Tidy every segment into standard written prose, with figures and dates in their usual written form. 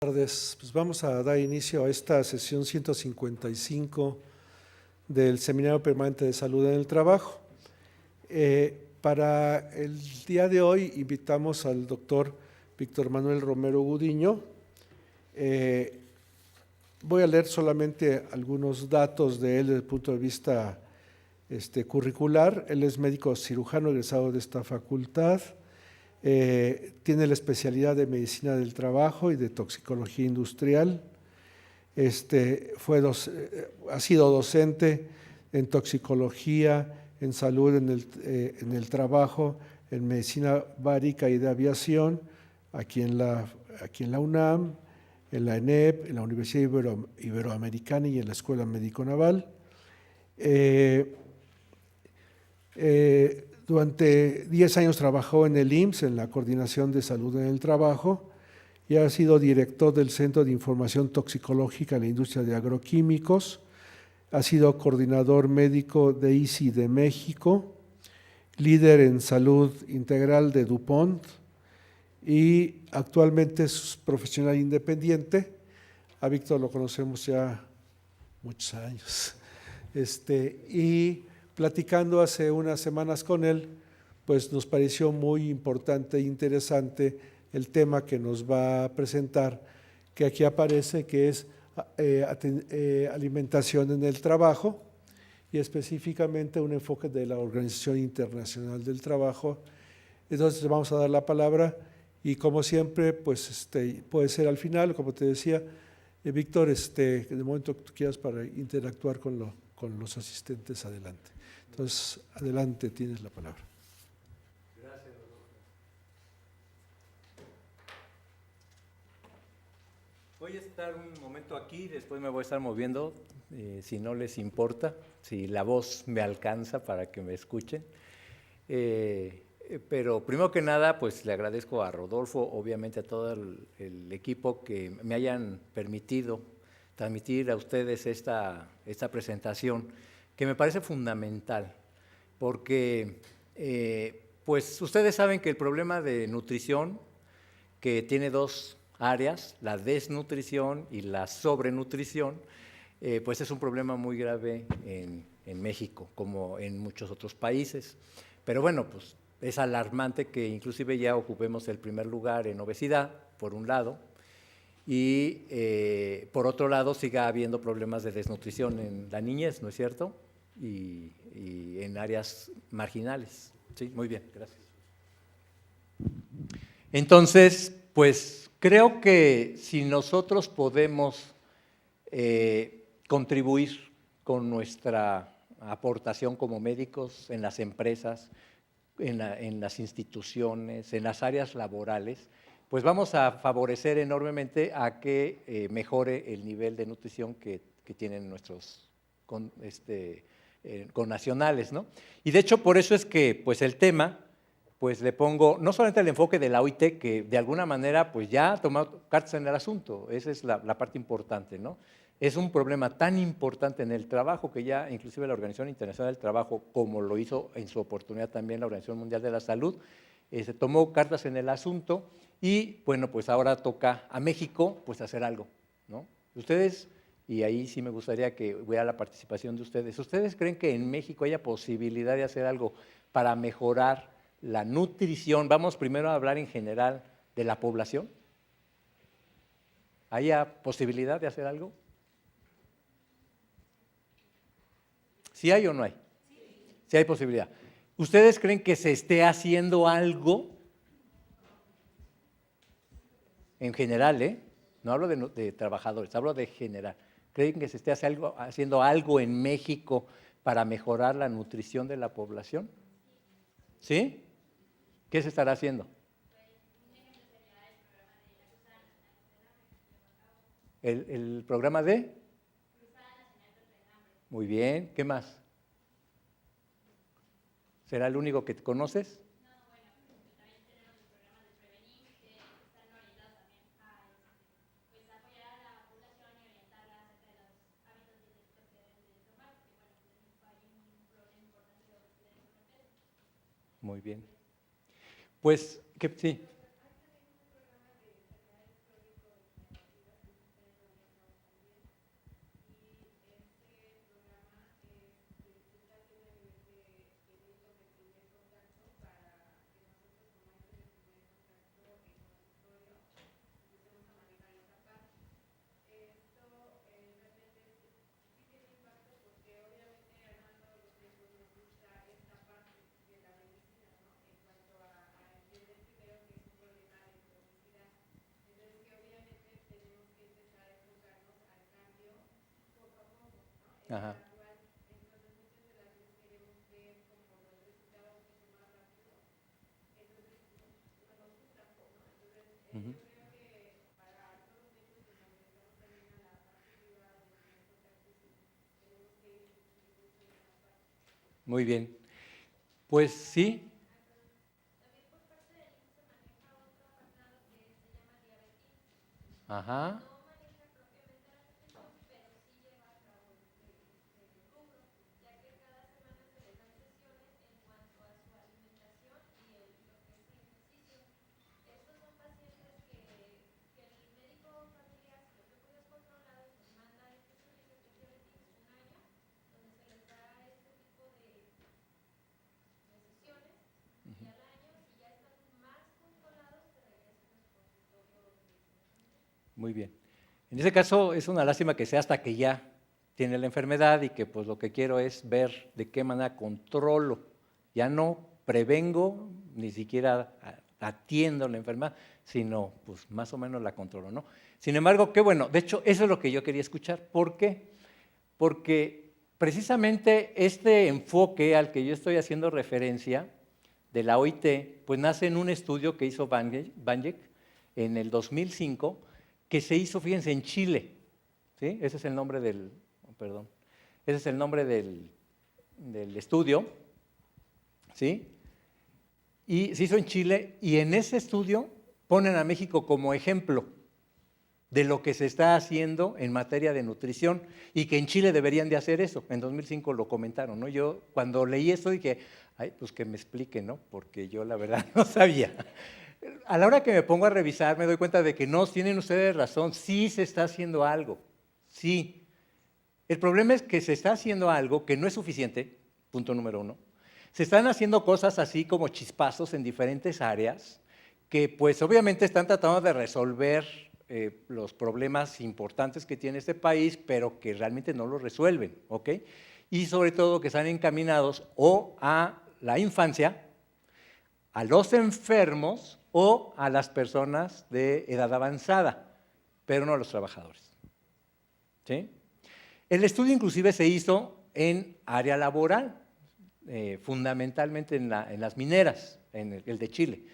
Buenas tardes. Pues vamos a dar inicio a esta sesión 155 del Seminario Permanente de Salud en el Trabajo. Para el día de hoy invitamos al doctor Víctor Manuel Romero Gudiño. Voy a leer solamente algunos datos de él desde el punto de vista curricular. Él es médico cirujano egresado de esta facultad. Tiene la especialidad de medicina del trabajo y de toxicología industrial. Ha sido docente en toxicología, en salud en el trabajo, en medicina bárica y de aviación, aquí en la UNAM, en la ENEP, en la Universidad Iberoamericana y en la Escuela Médico Naval. Durante 10 años trabajó en el IMSS, en la Coordinación de Salud en el Trabajo, y ha sido director del Centro de Información Toxicológica en la Industria de Agroquímicos. Ha sido coordinador médico de ICI de México, líder en salud integral de DuPont y actualmente es profesional independiente. A Víctor lo conocemos ya muchos años. Y platicando hace unas semanas con él, pues nos pareció muy importante e interesante el tema que nos va a presentar, que aquí aparece, que es alimentación en el trabajo y específicamente un enfoque de la Organización Internacional del Trabajo. Entonces vamos a dar la palabra y como siempre, pues puede ser al final, como te decía, Víctor, en el momento que tú quieras para interactuar con los asistentes, adelante. Entonces, adelante, tienes la palabra. Gracias, Rodolfo. Voy a estar un momento aquí, después me voy a estar moviendo, si no les importa, si la voz me alcanza para que me escuchen. Pero primero que nada, pues le agradezco a Rodolfo, obviamente a todo el equipo que me hayan permitido transmitir a ustedes esta presentación, que me parece fundamental, porque pues ustedes saben que el problema de nutrición, que tiene dos áreas, la desnutrición y la sobrenutrición, pues es un problema muy grave en México, como en muchos otros países. Pero bueno, pues es alarmante que inclusive ya ocupemos el primer lugar en obesidad, por un lado, y por otro lado siga habiendo problemas de desnutrición en la niñez, ¿no es cierto? Y en áreas marginales. Sí, muy bien, gracias. Entonces, pues creo que si nosotros podemos contribuir con nuestra aportación como médicos en las empresas, en las instituciones, en las áreas laborales, pues vamos a favorecer enormemente a que mejore el nivel de nutrición que tienen nuestros connacionales, ¿no? Y de hecho por eso es que pues el tema, pues le pongo no solamente el enfoque de la OIT, que de alguna manera pues ya ha tomado cartas en el asunto, esa es la parte importante, ¿no? Es un problema tan importante en el trabajo que ya inclusive la Organización Internacional del Trabajo, como lo hizo en su oportunidad también la Organización Mundial de la Salud, se tomó cartas en el asunto y bueno, pues ahora toca a México pues hacer algo, ¿no? Ustedes, y ahí sí me gustaría que hubiera la participación de ustedes, ¿ustedes creen que en México haya posibilidad de hacer algo para mejorar la nutrición? Vamos primero a hablar en general de la población. ¿Haya posibilidad de hacer algo? ¿Sí hay o no hay? Sí hay posibilidad. ¿Ustedes creen que se esté haciendo algo en general, no hablo de trabajadores, hablo de general? ¿Creen que se esté haciendo algo en México para mejorar la nutrición de la población? ¿Sí? ¿Qué se estará haciendo? ¿El programa de? Muy bien, ¿qué más? ¿Será el único que conoces? No, bueno, también tenemos el programa de Prevenir, que están orientados también a pues, apoyar a la población y orientarla acerca de los hábitos dietéticos que deben de tomar, porque bueno, en México hay un problema importante de obesidad y sobrepeso. Muy bien. Pues, sí. Ajá. Ujú. Muy bien. Pues sí. Ajá. Muy bien. En ese caso es una lástima que sea hasta que ya tiene la enfermedad y que pues lo que quiero es ver de qué manera controlo. Ya no prevengo, ni siquiera atiendo la enfermedad, sino pues más o menos la controlo, ¿no? Sin embargo, qué bueno. De hecho, eso es lo que yo quería escuchar. ¿Por qué? Porque precisamente este enfoque al que yo estoy haciendo referencia de la OIT, pues nace en un estudio que hizo Banjek en el 2005, que se hizo, fíjense, en Chile. ¿Sí? Ese es el nombre del, perdón, ese es el nombre del estudio, ¿sí? Y se hizo en Chile y en ese estudio ponen a México como ejemplo de lo que se está haciendo en materia de nutrición y que en Chile deberían de hacer eso. En 2005 lo comentaron, ¿no? Yo cuando leí esto dije, ay, pues que me expliquen, ¿no? Porque yo la verdad no sabía. A la hora que me pongo a revisar me doy cuenta de que no, tienen ustedes razón, sí se está haciendo algo, sí. El problema es que se está haciendo algo que no es suficiente, punto número uno. Se están haciendo cosas así como chispazos en diferentes áreas que pues obviamente están tratando de resolver los problemas importantes que tiene este país, pero que realmente no los resuelven, ¿ok? Y sobre todo que están encaminados o a la infancia, a los enfermos o a las personas de edad avanzada, pero no a los trabajadores, ¿sí? El estudio inclusive se hizo en área laboral, fundamentalmente en las mineras, en el de Chile.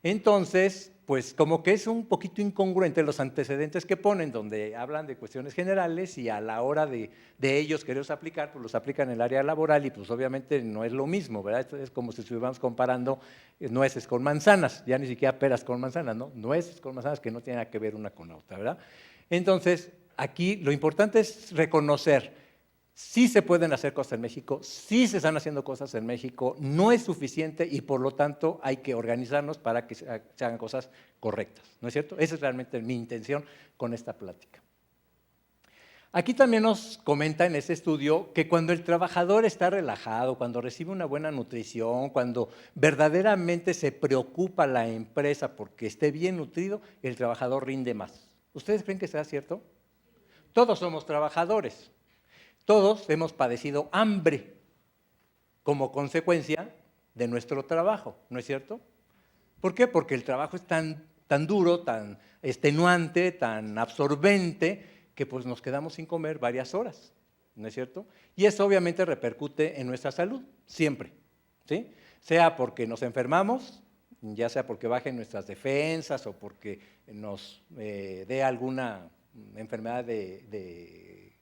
Entonces, pues como que es un poquito incongruente los antecedentes que ponen, donde hablan de cuestiones generales y a la hora de ellos quererlos aplicar, pues los aplican en el área laboral y pues obviamente no es lo mismo, ¿verdad? Esto es como si estuviéramos comparando nueces con manzanas, ya ni siquiera peras con manzanas, ¿no? Nueces con manzanas que no tienen nada que ver una con la otra, ¿verdad? Entonces, aquí lo importante es reconocer, sí se pueden hacer cosas en México, sí se están haciendo cosas en México, no es suficiente y por lo tanto hay que organizarnos para que se hagan cosas correctas, ¿no es cierto? Esa es realmente mi intención con esta plática. Aquí también nos comenta en este estudio que cuando el trabajador está relajado, cuando recibe una buena nutrición, cuando verdaderamente se preocupa la empresa porque esté bien nutrido, el trabajador rinde más. ¿Ustedes creen que sea cierto? Todos somos trabajadores. Todos hemos padecido hambre como consecuencia de nuestro trabajo, ¿no es cierto? ¿Por qué? Porque el trabajo es tan duro, tan extenuante, tan absorbente, que pues nos quedamos sin comer varias horas, ¿no es cierto? Y eso obviamente repercute en nuestra salud, siempre, ¿sí? Sea porque nos enfermamos, ya sea porque bajen nuestras defensas o porque nos dé alguna enfermedad de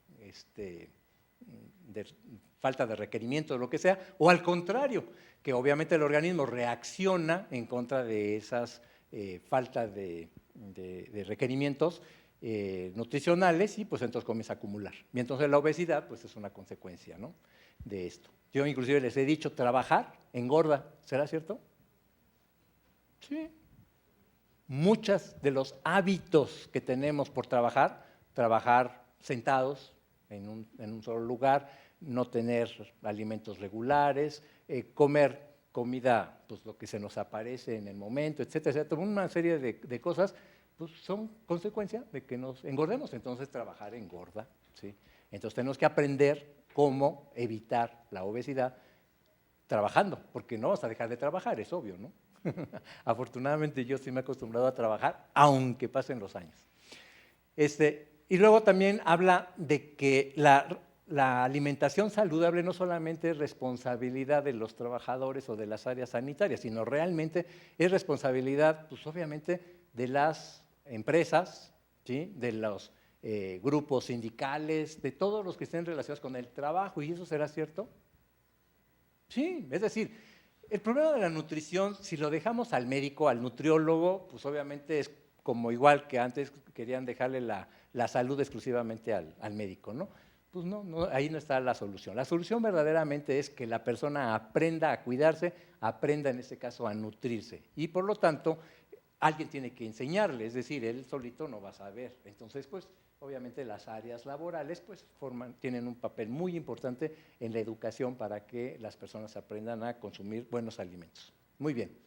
falta de requerimiento o lo que sea, o al contrario, que obviamente el organismo reacciona en contra de esas faltas de requerimientos nutricionales y pues entonces comienza a acumular. Y entonces la obesidad pues es una consecuencia, ¿no?, de esto. Yo inclusive les he dicho, trabajar engorda, ¿será cierto? Sí. Muchos de los hábitos que tenemos por trabajar sentados en un solo lugar, no tener alimentos regulares, comer comida, pues lo que se nos aparece en el momento, etcétera, etcétera. Una serie de cosas pues, son consecuencia de que nos engordemos. Entonces, trabajar engorda, ¿sí? Entonces, tenemos que aprender cómo evitar la obesidad trabajando, porque no vas a dejar de trabajar, es obvio, ¿no? Afortunadamente, yo sí me he acostumbrado a trabajar, aunque pasen los años. Y luego también habla de que la alimentación saludable no solamente es responsabilidad de los trabajadores o de las áreas sanitarias, sino realmente es responsabilidad, pues obviamente, de las empresas, ¿sí? De los grupos sindicales, de todos los que estén relacionados con el trabajo. ¿Y eso será cierto? Sí, es decir, el problema de la nutrición, si lo dejamos al médico, al nutriólogo, pues obviamente es como igual que antes querían dejarle la salud exclusivamente al médico, ¿no? Pues no, ahí no está la solución. La solución verdaderamente es que la persona aprenda a cuidarse, aprenda en este caso a nutrirse. Y por lo tanto, alguien tiene que enseñarle, es decir, él solito no va a saber. Entonces, pues, obviamente las áreas laborales pues, tienen un papel muy importante en la educación para que las personas aprendan a consumir buenos alimentos. Muy bien.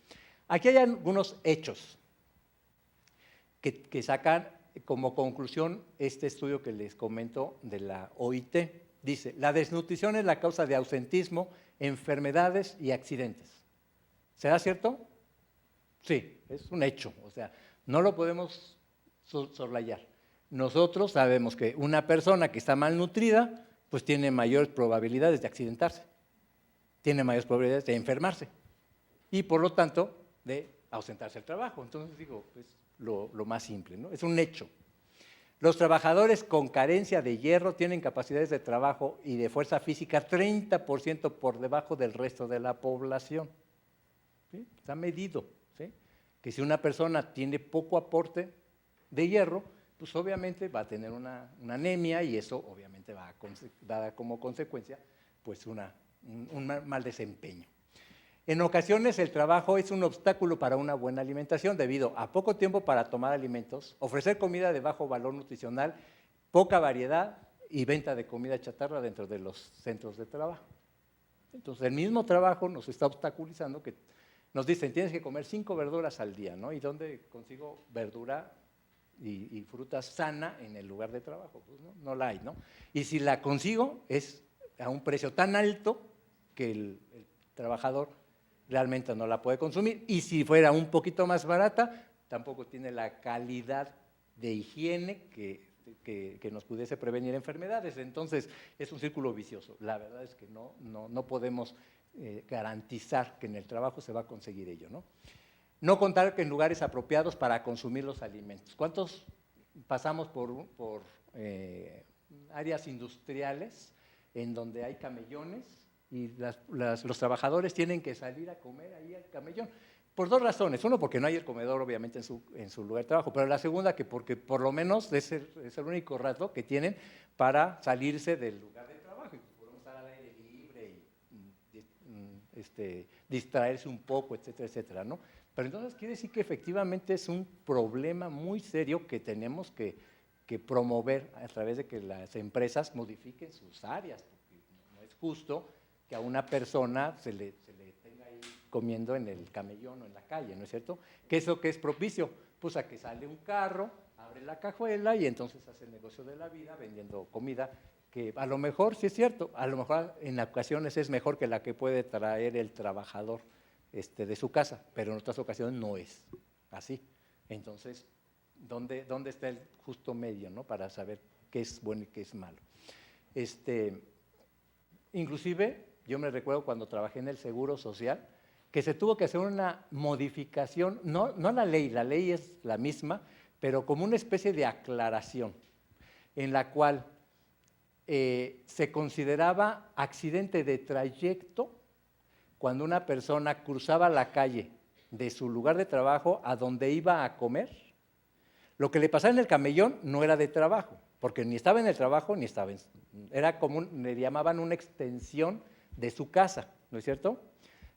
Aquí hay algunos hechos que sacan como conclusión este estudio que les comento de la OIT. Dice, la desnutrición es la causa de ausentismo, enfermedades y accidentes. ¿Será cierto? Sí, es un hecho, o sea, no lo podemos soslayar. Nosotros sabemos que una persona que está malnutrida, pues tiene mayores probabilidades de accidentarse, tiene mayores probabilidades de enfermarse y por lo tanto de ausentarse del trabajo. Entonces digo, es lo más simple, ¿no? Es un hecho. Los trabajadores con carencia de hierro tienen capacidades de trabajo y de fuerza física 30% por debajo del resto de la población. ¿Sí? Está medido, ¿sí? Que si una persona tiene poco aporte de hierro, pues obviamente va a tener una anemia y eso obviamente va a dar como consecuencia pues un mal desempeño. En ocasiones el trabajo es un obstáculo para una buena alimentación debido a poco tiempo para tomar alimentos, ofrecer comida de bajo valor nutricional, poca variedad y venta de comida chatarra dentro de los centros de trabajo. Entonces el mismo trabajo nos está obstaculizando que nos dicen tienes que comer 5 verduras al día, ¿no? ¿Y dónde consigo verdura y fruta sana en el lugar de trabajo? Pues no la hay, ¿no? Y si la consigo es a un precio tan alto que el trabajador realmente no la puede consumir, y si fuera un poquito más barata, tampoco tiene la calidad de higiene que nos pudiese prevenir enfermedades. Entonces, es un círculo vicioso. La verdad es que no podemos garantizar que en el trabajo se va a conseguir ello, ¿no? No contar en lugares apropiados para consumir los alimentos. ¿Cuántos pasamos por áreas industriales en donde hay camellones y los trabajadores tienen que salir a comer ahí al camellón? Por 2 razones. Uno, porque no hay el comedor, obviamente, en su lugar de trabajo. Pero la segunda, que porque por lo menos es el único rato que tienen para salirse del lugar de trabajo. Y podemos estar al aire libre y distraerse un poco, etcétera, etcétera, ¿no? Pero entonces quiere decir que efectivamente es un problema muy serio que tenemos que promover a través de que las empresas modifiquen sus áreas. Porque no es justo que a una persona se le tenga ahí comiendo en el camellón o en la calle, ¿no es cierto? ¿Qué es lo que es propicio? Pues a que sale un carro, abre la cajuela y entonces hace el negocio de la vida vendiendo comida, que a lo mejor sí es cierto, a lo mejor en ocasiones es mejor que la que puede traer el trabajador de su casa, pero en otras ocasiones no es así. Entonces, ¿dónde está el justo medio, ¿no? Para saber qué es bueno y qué es malo? Inclusive, yo me recuerdo cuando trabajé en el Seguro Social, que se tuvo que hacer una modificación, no la ley es la misma, pero como una especie de aclaración, en la cual se consideraba accidente de trayecto cuando una persona cruzaba la calle de su lugar de trabajo a donde iba a comer. Lo que le pasaba en el camellón no era de trabajo, porque ni estaba en el trabajo ni estaba era como le llamaban una extensión de su casa, ¿no es cierto?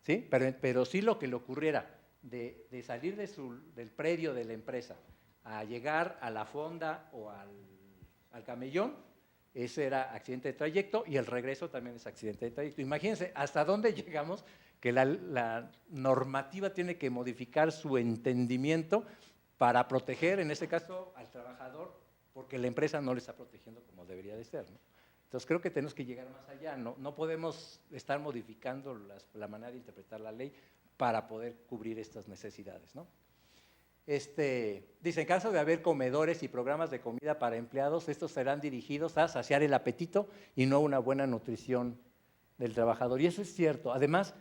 ¿Sí? Pero sí lo que le ocurriera de salir del predio de la empresa a llegar a la fonda o al camellón, ese era accidente de trayecto y el regreso también es accidente de trayecto. Imagínense hasta dónde llegamos que la normativa tiene que modificar su entendimiento para proteger, en este caso, al trabajador, porque la empresa no le está protegiendo como debería de ser, ¿no? Entonces creo que tenemos que llegar más allá, no podemos estar modificando la manera de interpretar la ley para poder cubrir estas necesidades, ¿no? Dice, en caso de haber comedores y programas de comida para empleados, estos serán dirigidos a saciar el apetito y no una buena nutrición del trabajador. Y eso es cierto. Además,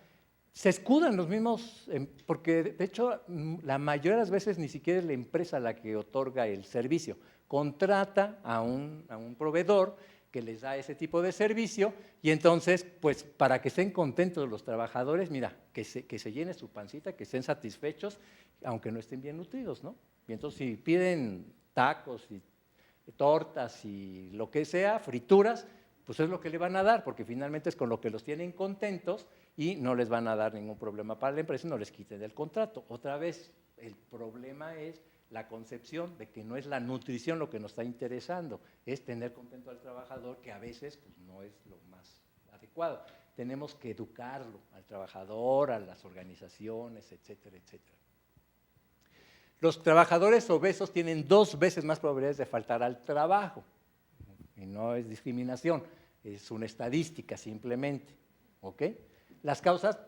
se escudan los mismos, porque de hecho la mayoría de las veces ni siquiera es la empresa la que otorga el servicio. Contrata a un proveedor que les da ese tipo de servicio y entonces, pues para que estén contentos los trabajadores, mira, que se llene su pancita, que estén satisfechos, aunque no estén bien nutridos, ¿no? Y entonces si piden tacos y tortas y lo que sea, frituras, pues es lo que le van a dar, porque finalmente es con lo que los tienen contentos y no les van a dar ningún problema para la empresa y no les quiten el contrato. Otra vez, el problema es la concepción de que no es la nutrición lo que nos está interesando, es tener contento al trabajador, que a veces pues, no es lo más adecuado. Tenemos que educarlo al trabajador, a las organizaciones, etcétera, etcétera. Los trabajadores obesos tienen 2 veces más probabilidades de faltar al trabajo. Y no es discriminación, es una estadística simplemente. ¿Ok? Las causas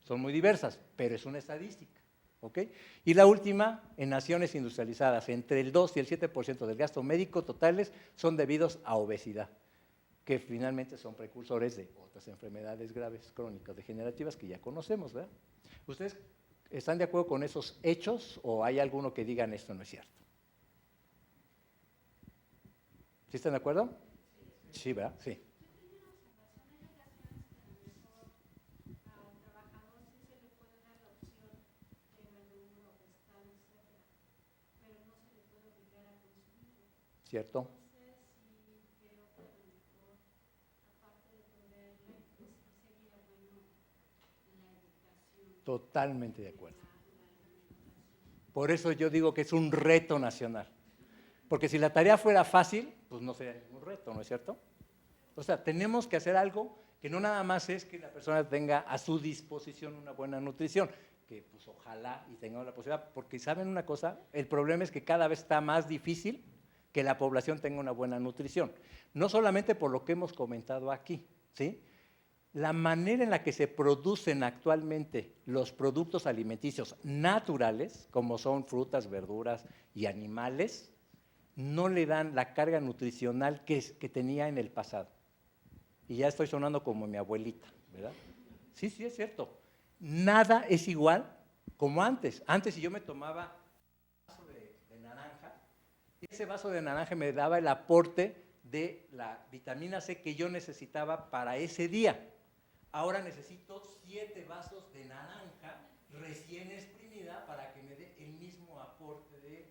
son muy diversas, pero es una estadística. ¿Ok? Y la última, en naciones industrializadas, entre el 2 y el 7% del gasto médico totales son debidos a obesidad, que finalmente son precursores de otras enfermedades graves, crónicas, degenerativas que ya conocemos, ¿verdad? ¿Ustedes están de acuerdo con esos hechos o hay alguno que digan esto no es cierto? ¿Sí están de acuerdo? Sí, ¿verdad? Sí. ¿Cierto? Totalmente de acuerdo. Por eso yo digo que es un reto nacional. Porque si la tarea fuera fácil, pues no sería ningún reto, ¿no es cierto? O sea, tenemos que hacer algo que no nada más es que la persona tenga a su disposición una buena nutrición, que pues ojalá y tengamos la posibilidad, porque ¿saben una cosa? El problema es que cada vez está más difícil que la población tenga una buena nutrición. No solamente por lo que hemos comentado aquí, ¿sí? La manera en la que se producen actualmente los productos alimenticios naturales, como son frutas, verduras y animales, no le dan la carga nutricional que tenía en el pasado. Y ya estoy sonando como mi abuelita, ¿verdad? Sí, sí, es cierto. Nada es igual como antes. Antes, si yo me tomaba un vaso de naranja, ese vaso de naranja me daba el aporte de la vitamina C que yo necesitaba para ese día. Ahora necesito 7 vasos de naranja recién exprimida para que me dé el mismo aporte de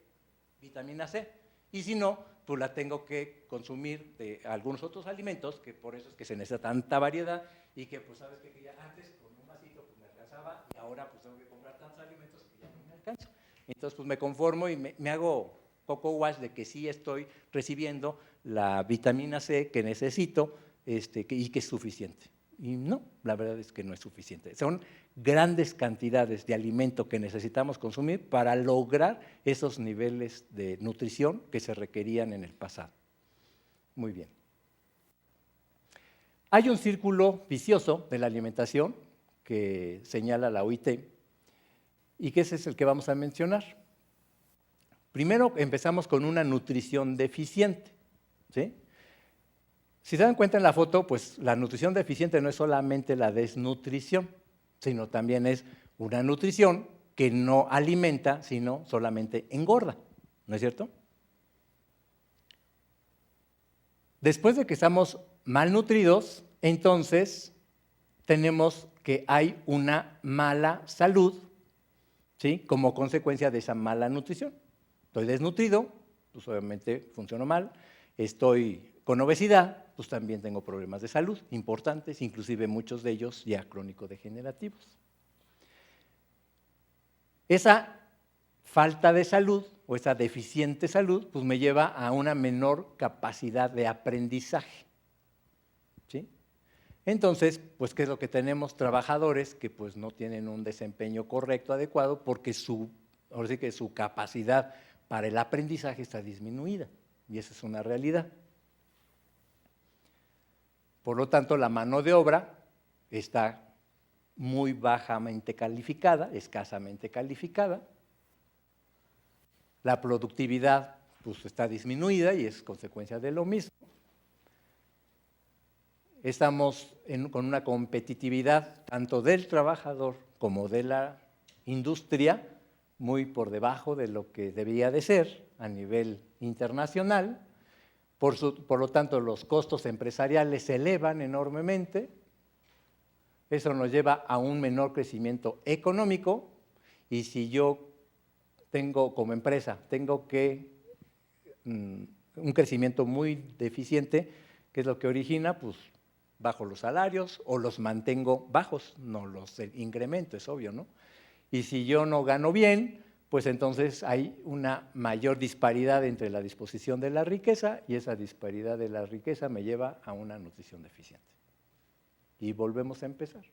vitamina C. Y si no, pues la tengo que consumir de algunos otros alimentos, que por eso es que se necesita tanta variedad y que pues sabes que ya antes con un vasito pues me alcanzaba y ahora pues tengo que comprar tantos alimentos que ya no me alcanza. Entonces pues me conformo y me hago coco wash de que sí estoy recibiendo la vitamina C que necesito y que es suficiente. Y no, la verdad es que no es suficiente. Son grandes cantidades de alimento que necesitamos consumir para lograr esos niveles de nutrición que se requerían en el pasado. Muy bien. Hay un círculo vicioso de la alimentación que señala la OIT y que ese es el que vamos a mencionar. Primero empezamos con una nutrición deficiente, ¿sí? Si se dan cuenta en la foto, pues la nutrición deficiente no es solamente la desnutrición, sino también es una nutrición que no alimenta, sino solamente engorda, ¿no es cierto? Después de que estamos malnutridos, entonces tenemos que hay una mala salud, ¿sí? Como consecuencia de esa mala nutrición. Estoy desnutrido, pues obviamente funciono mal, estoy con obesidad, pues también tengo problemas de salud importantes, inclusive muchos de ellos ya crónico-degenerativos. Esa falta de salud o esa deficiente salud, pues me lleva a una menor capacidad de aprendizaje, ¿sí? Entonces, pues, ¿qué es lo que tenemos? Trabajadores que pues no tienen un desempeño correcto, adecuado, porque ahora sí que su capacidad para el aprendizaje está disminuida, y esa es una realidad. Por lo tanto, la mano de obra está muy bajamente calificada, escasamente calificada. la productividad pues, está disminuida y es consecuencia de lo mismo. Estamos con una competitividad tanto del trabajador como de la industria muy por debajo de lo que debía de ser a nivel internacional. Por lo tanto, los costos empresariales se elevan enormemente. Eso nos lleva a un menor crecimiento económico y si yo tengo como empresa, tengo que un crecimiento muy deficiente, ¿qué es lo que origina? Pues bajo los salarios o los mantengo bajos, no los incremento, es obvio, ¿no? Y si yo no gano bien, pues entonces hay una mayor disparidad entre la disposición de la riqueza y esa disparidad de la riqueza me lleva a una nutrición deficiente. Y volvemos a empezar.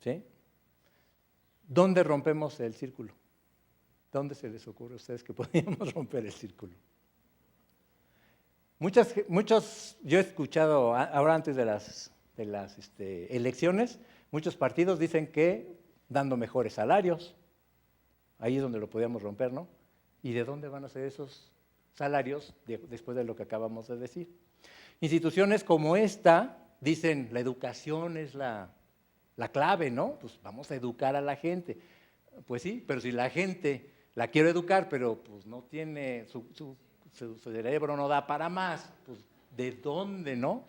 ¿Sí? ¿Dónde rompemos el círculo? ¿Dónde se les ocurre a ustedes que podríamos romper el círculo? Yo he escuchado, ahora antes de las elecciones, muchos partidos dicen que dando mejores salarios, ahí es donde lo podíamos romper, ¿no? ¿Y de dónde van a ser esos salarios después de lo que acabamos de decir? Instituciones como esta dicen, la educación es la clave, ¿no? Pues vamos a educar a la gente. Pues sí, pero si la gente la quiero educar, pero pues no tiene, su cerebro no da para más, pues ¿de dónde, no?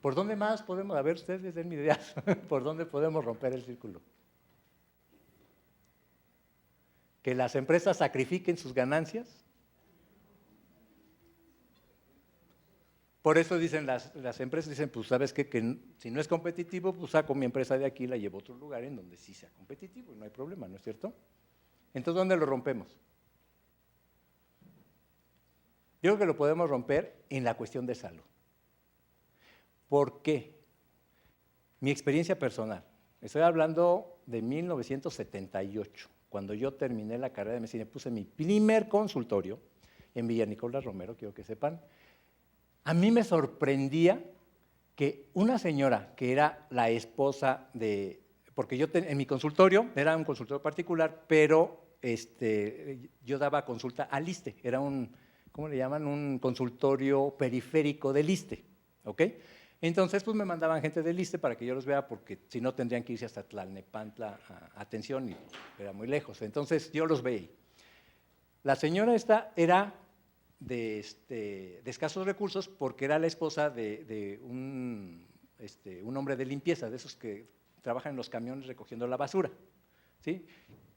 ¿Por dónde más podemos, a ver, ustedes denme ideas, por dónde podemos romper el círculo? ¿Que las empresas sacrifiquen sus ganancias? Por eso dicen las empresas, dicen, pues ¿sabes qué? Que si no es competitivo, pues saco mi empresa de aquí y la llevo a otro lugar en donde sí sea competitivo y no hay problema, ¿no es cierto? Entonces, ¿dónde lo rompemos? Yo creo que lo podemos romper en la cuestión de salud. ¿Por qué? Mi experiencia personal. Estoy hablando de 1978, cuando yo terminé la carrera de medicina, puse mi primer consultorio en Villa Nicolás Romero, quiero que sepan. A mí me sorprendía que una señora que era la esposa de, porque yo en mi consultorio, era un consultorio particular, pero yo daba consulta al ISSSTE, era un, ¿cómo le llaman? Un consultorio periférico del ISSSTE, ¿ok? Entonces, pues me mandaban gente del ISSSTE para que yo los vea, porque si no tendrían que irse hasta Tlalnepantla a atención y era muy lejos. Entonces, yo los veía. La señora esta era de escasos recursos porque era la esposa de un hombre de limpieza, de esos que trabajan en los camiones recogiendo la basura, ¿sí?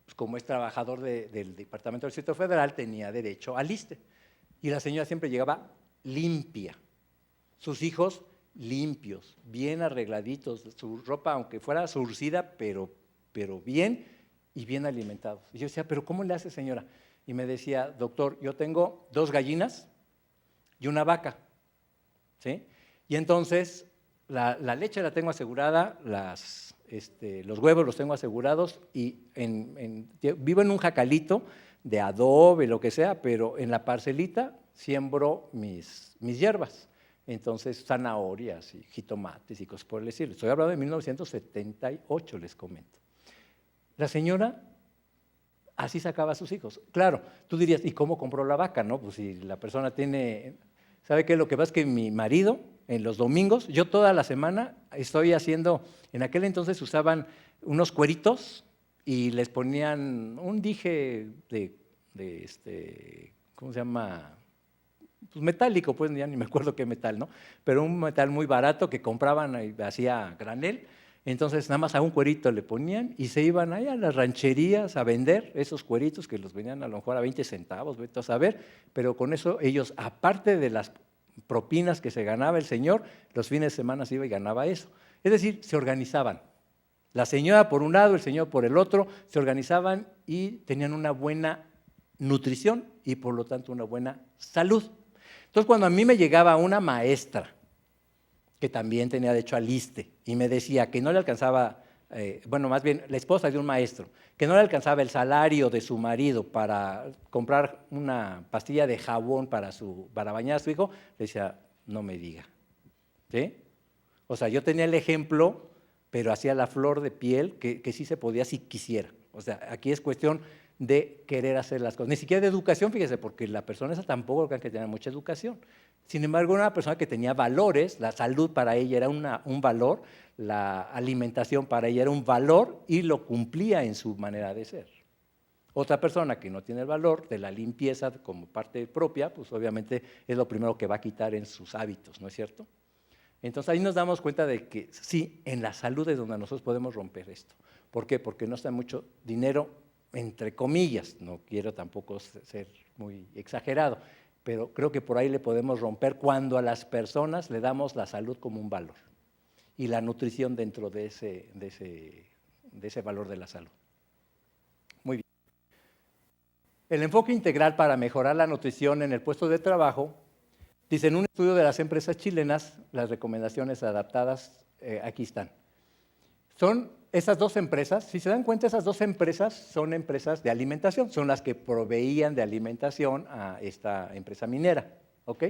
Pues como es trabajador del Departamento del Distrito Federal, tenía derecho al ISSSTE. Y la señora siempre llegaba limpia. Sus hijos limpios, bien arregladitos, su ropa, aunque fuera surcida, pero bien y bien alimentados. Y yo decía, ¿pero cómo le hace, señora? Y me decía, doctor, yo tengo 2 gallinas y una vaca, ¿sí? Y entonces la leche la tengo asegurada, los huevos los tengo asegurados y vivo en un jacalito de adobe, lo que sea, pero en la parcelita siembro mis hierbas. Entonces, zanahorias y jitomates y cosas por el estilo. Estoy hablando de 1978, les comento. La señora así sacaba a sus hijos. Claro, tú dirías, ¿y cómo compró la vaca? No, pues si la persona tiene… ¿Sabe qué? Lo que pasa es que mi marido, en los domingos, yo toda la semana estoy haciendo… En aquel entonces usaban unos cueritos y les ponían un dije ¿cómo se llama? Pues metálico, pues ya ni me acuerdo qué metal, ¿no? Pero un metal muy barato que compraban y hacía granel. Entonces, nada más a un cuerito le ponían y se iban ahí a las rancherías a vender esos cueritos que los vendían a lo mejor a 20 centavos, vete a saber, pero con eso ellos, aparte de las propinas que se ganaba el señor, los fines de semana se iba y ganaba eso. Es decir, se organizaban. La señora por un lado, el señor por el otro, se organizaban y tenían una buena nutrición y por lo tanto una buena salud. Entonces, cuando a mí me llegaba una maestra, que también tenía derecho al ISSSTE, y me decía que no le alcanzaba, más bien la esposa de un maestro, que no le alcanzaba el salario de su marido para comprar una pastilla de jabón para bañar a su hijo, le decía, no me diga, ¿sí? O sea, yo tenía el ejemplo, pero hacía la flor de piel que sí se podía si quisiera. O sea, aquí es cuestión de querer hacer las cosas. Ni siquiera de educación, fíjese, porque la persona esa tampoco creo que tenía mucha educación. Sin embargo, era una persona que tenía valores, la salud para ella era un valor, la alimentación para ella era un valor y lo cumplía en su manera de ser. Otra persona que no tiene el valor de la limpieza como parte propia, pues obviamente es lo primero que va a quitar en sus hábitos, ¿no es cierto? Entonces ahí nos damos cuenta de que sí, en la salud es donde nosotros podemos romper esto. ¿Por qué? Porque no está mucho dinero, entre comillas, no quiero tampoco ser muy exagerado, pero creo que por ahí le podemos romper cuando a las personas le damos la salud como un valor y la nutrición dentro de ese valor de la salud. Muy bien. El enfoque integral para mejorar la nutrición en el puesto de trabajo, dice en un estudio de las empresas chilenas, las recomendaciones adaptadas aquí están. Son esas dos empresas, si se dan cuenta, esas dos empresas son empresas de alimentación, son las que proveían de alimentación a esta empresa minera, ¿ok?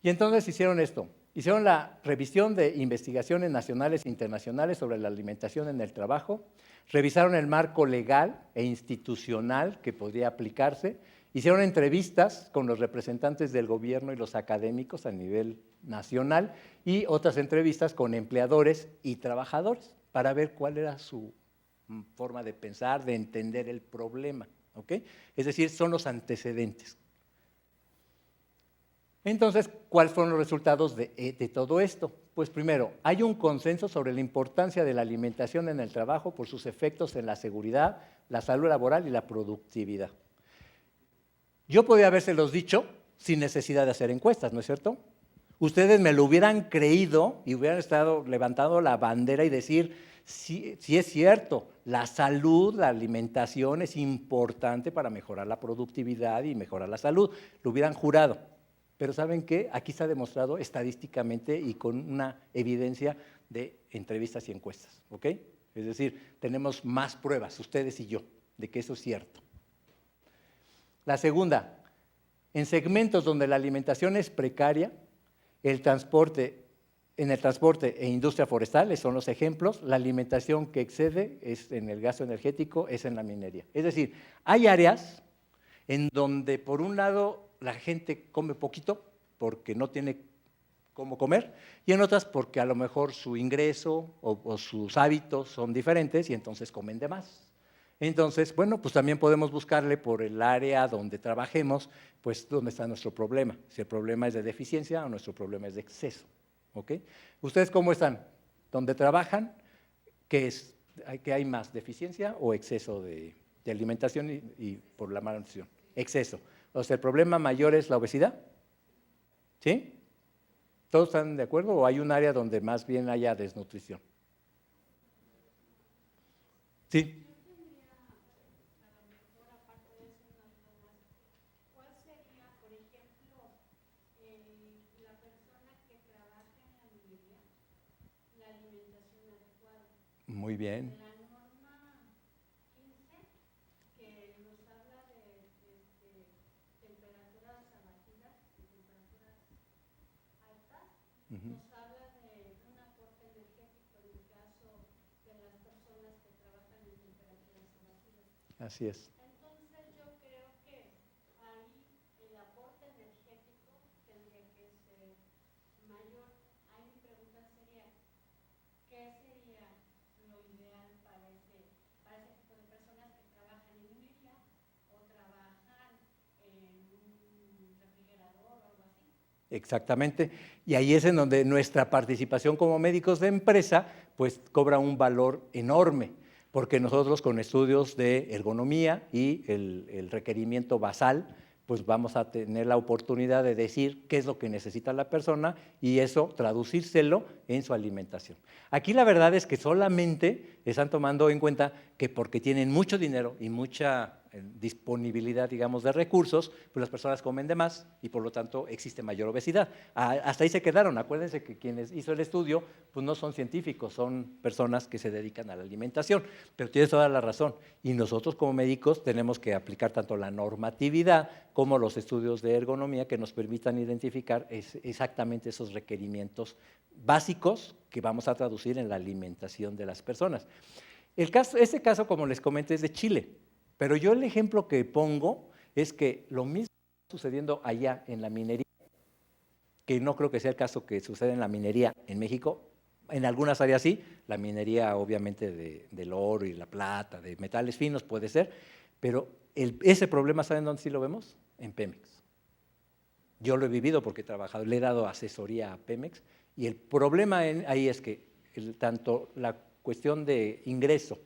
Y entonces hicieron esto, hicieron la revisión de investigaciones nacionales e internacionales sobre la alimentación en el trabajo, revisaron el marco legal e institucional que podría aplicarse, hicieron entrevistas con los representantes del gobierno y los académicos a nivel nacional y otras entrevistas con empleadores y trabajadores para ver cuál era su forma de pensar, de entender el problema, ¿ok? Es decir, son los antecedentes. Entonces, ¿cuáles fueron los resultados de todo esto? Pues primero, hay un consenso sobre la importancia de la alimentación en el trabajo por sus efectos en la seguridad, la salud laboral y la productividad. Yo podría habérselos dicho sin necesidad de hacer encuestas, ¿no es cierto? Ustedes me lo hubieran creído y hubieran estado levantando la bandera y decir, sí es cierto, la salud, la alimentación es importante para mejorar la productividad y mejorar la salud. Lo hubieran jurado. Pero ¿saben qué? Aquí está demostrado estadísticamente y con una evidencia de entrevistas y encuestas, ¿ok? Es decir, tenemos más pruebas, ustedes y yo, de que eso es cierto. La segunda, en segmentos donde la alimentación es precaria, en el transporte e industria forestal son los ejemplos, la alimentación que excede es en el gasto energético, es en la minería. Es decir, hay áreas en donde por un lado la gente come poquito porque no tiene cómo comer y en otras porque a lo mejor su ingreso o sus hábitos son diferentes y entonces comen de más. Entonces, bueno, pues también podemos buscarle por el área donde trabajemos, pues dónde está nuestro problema. Si el problema es de deficiencia o nuestro problema es de exceso, ¿ok? ¿Ustedes cómo están? ¿Dónde trabajan? ¿Qué hay más, deficiencia o exceso de alimentación y por la mala nutrición? Exceso. O sea, ¿el problema mayor es la obesidad? ¿Sí? ¿Todos están de acuerdo o hay un área donde más bien haya desnutrición? Sí. Muy bien. Nos habla de un aporte energético en el caso de las personas que trabajan en temperaturas abatidas. Así es. Entonces yo creo que ahí el aporte energético tendría que ser mayor. Ahí mi pregunta sería, ¿qué sería lo ideal para ese tipo de personas que trabajan en minería o trabajan en un refrigerador o algo así? Exactamente, y ahí es en donde nuestra participación como médicos de empresa pues cobra un valor enorme, porque nosotros con estudios de ergonomía y el requerimiento basal pues vamos a tener la oportunidad de decir qué es lo que necesita la persona y eso traducírselo en su alimentación. Aquí la verdad es que solamente están tomando en cuenta que porque tienen mucho dinero y mucha disponibilidad, digamos, de recursos, pues las personas comen de más y por lo tanto existe mayor obesidad. Hasta ahí se quedaron. Acuérdense que quienes hizo el estudio pues no son científicos, son personas que se dedican a la alimentación, pero tienes toda la razón. Y nosotros como médicos tenemos que aplicar tanto la normatividad como los estudios de ergonomía que nos permitan identificar exactamente esos requerimientos básicos que vamos a traducir en la alimentación de las personas. Este caso, como les comenté, es de Chile. Pero yo el ejemplo que pongo es que lo mismo está sucediendo allá en la minería, que no creo que sea el caso que sucede en la minería en México. En algunas áreas sí, la minería obviamente del oro y la plata, de metales finos puede ser, pero ese problema, ¿saben dónde sí lo vemos? En Pemex. Yo lo he vivido porque he trabajado, le he dado asesoría a Pemex, y el problema ahí es que tanto la cuestión de ingreso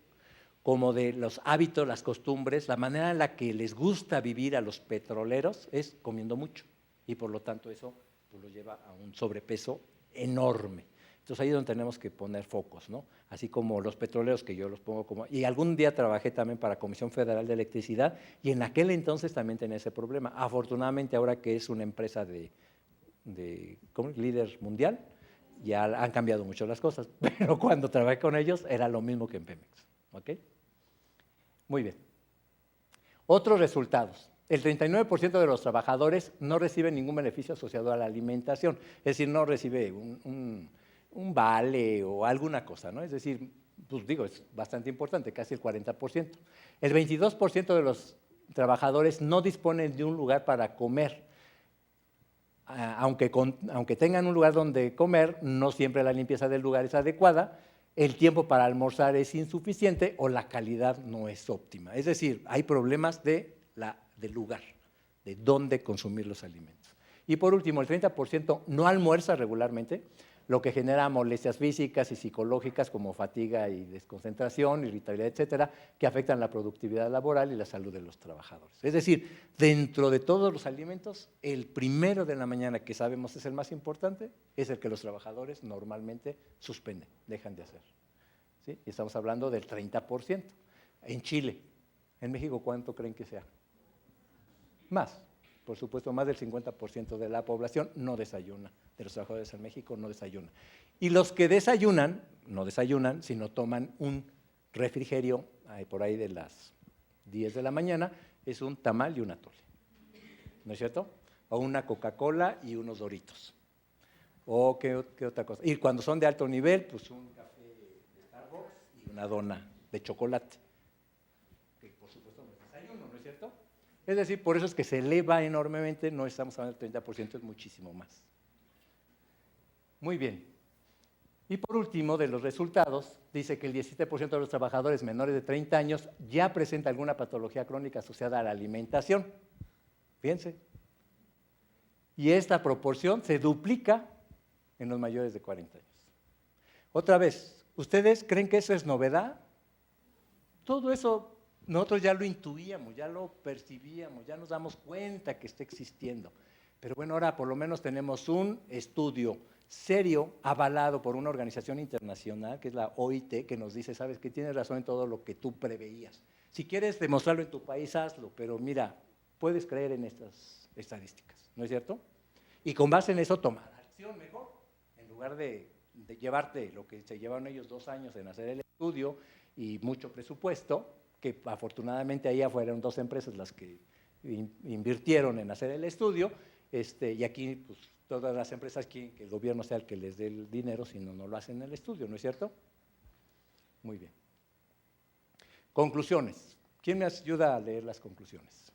como de los hábitos, las costumbres, la manera en la que les gusta vivir a los petroleros es comiendo mucho, y por lo tanto eso pues, lo lleva a un sobrepeso enorme. Entonces ahí es donde tenemos que poner focos, ¿no? Así como los petroleros, que yo los pongo como… Y algún día trabajé también para Comisión Federal de Electricidad, y en aquel entonces también tenía ese problema. Afortunadamente ahora que es una empresa de líder mundial, ya han cambiado mucho las cosas, pero cuando trabajé con ellos era lo mismo que en Pemex. ¿Ok? Muy bien. Otros resultados. El 39% de los trabajadores no reciben ningún beneficio asociado a la alimentación, es decir, no recibe un vale o alguna cosa, ¿no? Es decir, pues digo, es bastante importante, casi el 40%. El 22% de los trabajadores no disponen de un lugar para comer. Aunque tengan un lugar donde comer, no siempre la limpieza del lugar es adecuada, el tiempo para almorzar es insuficiente o la calidad no es óptima. Es decir, hay problemas del lugar, de dónde consumir los alimentos. Y por último, el 30% no almuerza regularmente, lo que genera molestias físicas y psicológicas como fatiga y desconcentración, irritabilidad, etcétera, que afectan la productividad laboral y la salud de los trabajadores. Es decir, dentro de todos los alimentos, el primero de la mañana, que sabemos es el más importante, es el que los trabajadores normalmente suspenden, dejan de hacer. ¿Sí? Y estamos hablando del 30%. En Chile, en México, ¿cuánto creen que sea? Más. Por supuesto, más del 50% de la población no desayuna, de los trabajadores en México no desayuna. Y los que desayunan, no desayunan, sino toman un refrigerio por ahí de las 10 de la mañana, es un tamal y un atole, ¿no es cierto? O una Coca-Cola y unos Doritos. O ¿qué otra cosa? Y cuando son de alto nivel, pues un café de Starbucks y una dona de chocolate, que por supuesto no es desayuno, ¿no es cierto? Es decir, por eso es que se eleva enormemente, no estamos hablando del 30%, es muchísimo más. Muy bien. Y por último, de los resultados, dice que el 17% de los trabajadores menores de 30 años ya presenta alguna patología crónica asociada a la alimentación. Fíjense. Y esta proporción se duplica en los mayores de 40 años. Otra vez, ¿ustedes creen que eso es novedad? Todo eso nosotros ya lo intuíamos, ya lo percibíamos, ya nos damos cuenta que está existiendo. Pero bueno, ahora por lo menos tenemos un estudio serio, avalado por una organización internacional, que es la OIT, que nos dice, sabes que tienes razón en todo lo que tú preveías. Si quieres demostrarlo en tu país, hazlo, pero mira, puedes creer en estas estadísticas, ¿no es cierto? Y con base en eso, tomar acción mejor, en lugar de llevarte lo que se llevaron ellos 2 años en hacer el estudio y mucho presupuesto, que afortunadamente ahí fueron 2 empresas las que invirtieron en hacer el estudio, y aquí pues, todas las empresas quieren que el gobierno sea el que les dé el dinero, si no, no lo hacen en el estudio, ¿no es cierto? Muy bien. Conclusiones. ¿Quién me ayuda a leer las conclusiones?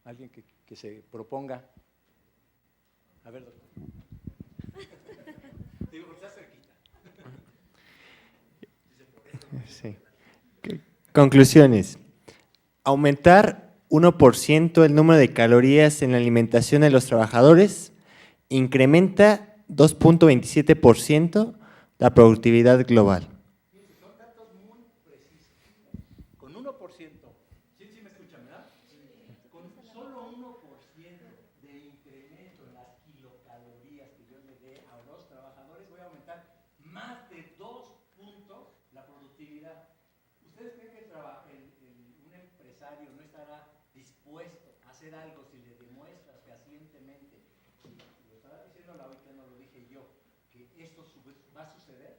¿Alguien que se proponga? A ver, doctor. Digo, porque está cerquita. Sí. Conclusiones. Aumentar 1% el número de calorías en la alimentación de los trabajadores incrementa 2.27% la productividad global. Son datos muy precisos. Con 1%, ¿sí me escuchan, verdad? Con solo 1% de incremento en las kilocalorías que yo le dé a los trabajadores, voy a aumentar más de 2 puntos la productividad. ¿Ustedes creen que un empresario no estará dispuesto a hacer algo si le demuestras fehacientemente, lo estaba diciendo la OIT, no lo dije yo, que esto va a suceder?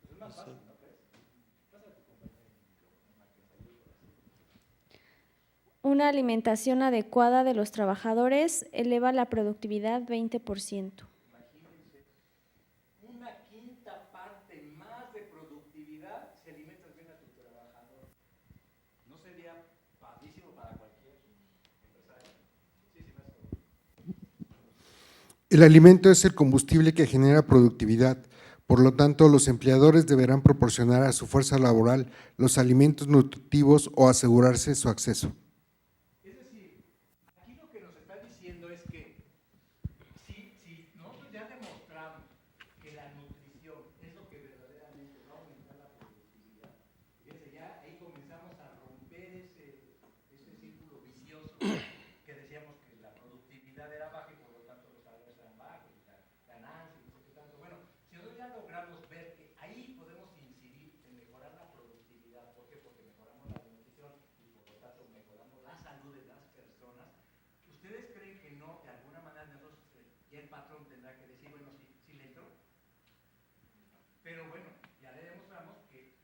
Pues es más fácil, ¿no crees? Pásate tu compañero el micrófono para que te ayude con eso. Una alimentación adecuada de los trabajadores eleva la productividad 20%. Imagínense, 1/5 parte más de productividad si alimentas bien a tu trabajador. El alimento es el combustible que genera productividad. Por lo tanto, los empleadores deberán proporcionar a su fuerza laboral los alimentos nutritivos o asegurarse su acceso. Es decir, aquí lo que nos está diciendo es que si nosotros ya demostramos que la nutrición es lo que verdaderamente va a aumentar la productividad, fíjense, ya ahí comenzamos a romper ese círculo vicioso que decíamos que la productividad era baja y por lo tanto los salarios eran bajos y la ganancia y no sé qué tanto. Bueno, si nosotros ya logramos ver que ahí podemos incidir en mejorar la productividad, ¿por qué? Porque mejoramos la nutrición y por lo tanto mejoramos la salud de las personas. ¿Ustedes creen que no, de alguna manera, nosotros, ya el patrón tendrá que decir, bueno, sí le entró? Pero bueno, ya le demostramos que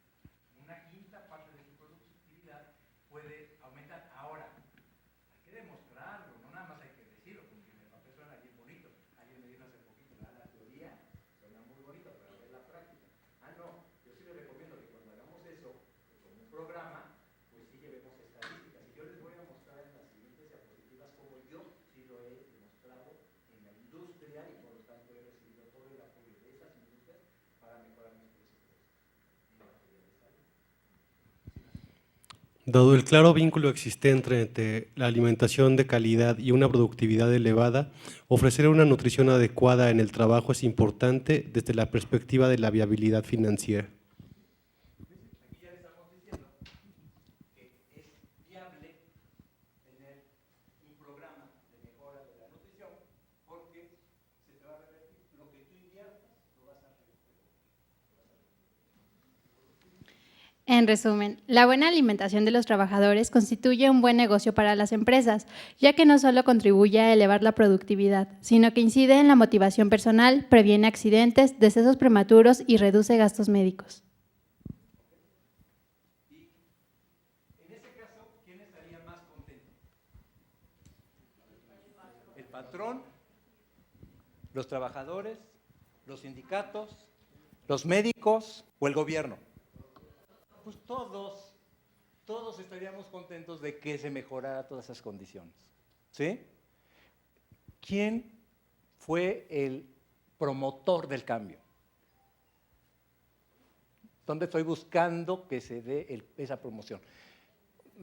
una quinta parte de su productividad puede aumentar. Ahora, hay que demostrarlo, no nada más hay que decirlo, porque en el papel suena bien bonito. Alguien me dijo hace poquito, la teoría suena muy bonito, pero a ver la práctica. No, yo sí les recomiendo que cuando hagamos eso, con un programa, pues sí llevemos estadísticas. Y yo les voy a mostrar en las siguientes diapositivas cómo yo sí lo he demostrado en la industria y por lo tanto he recibido todo el apoyo de esas industrias para mejorar mis presupuestos en materia de salud. Dado el claro vínculo existente entre la alimentación de calidad y una productividad elevada, ofrecer una nutrición adecuada en el trabajo es importante desde la perspectiva de la viabilidad financiera. Aquí ya le estamos diciendo que es viable tener un programa de mejora de la nutrición porque se te va a revertir. Lo que tú inviertas lo vas a recuperar. En resumen, la buena alimentación de los trabajadores constituye un buen negocio para las empresas, ya que no solo contribuye a elevar la productividad, sino que incide en la motivación personal, previene accidentes, decesos prematuros y reduce gastos médicos. Y en ese caso, ¿quién estaría más contento? ¿El patrón? ¿Los trabajadores? ¿Los sindicatos? ¿Los médicos o el gobierno? Pues todos estaríamos contentos de que se mejorara todas esas condiciones, ¿sí? ¿Quién fue el promotor del cambio? ¿Dónde estoy buscando que se dé esa promoción?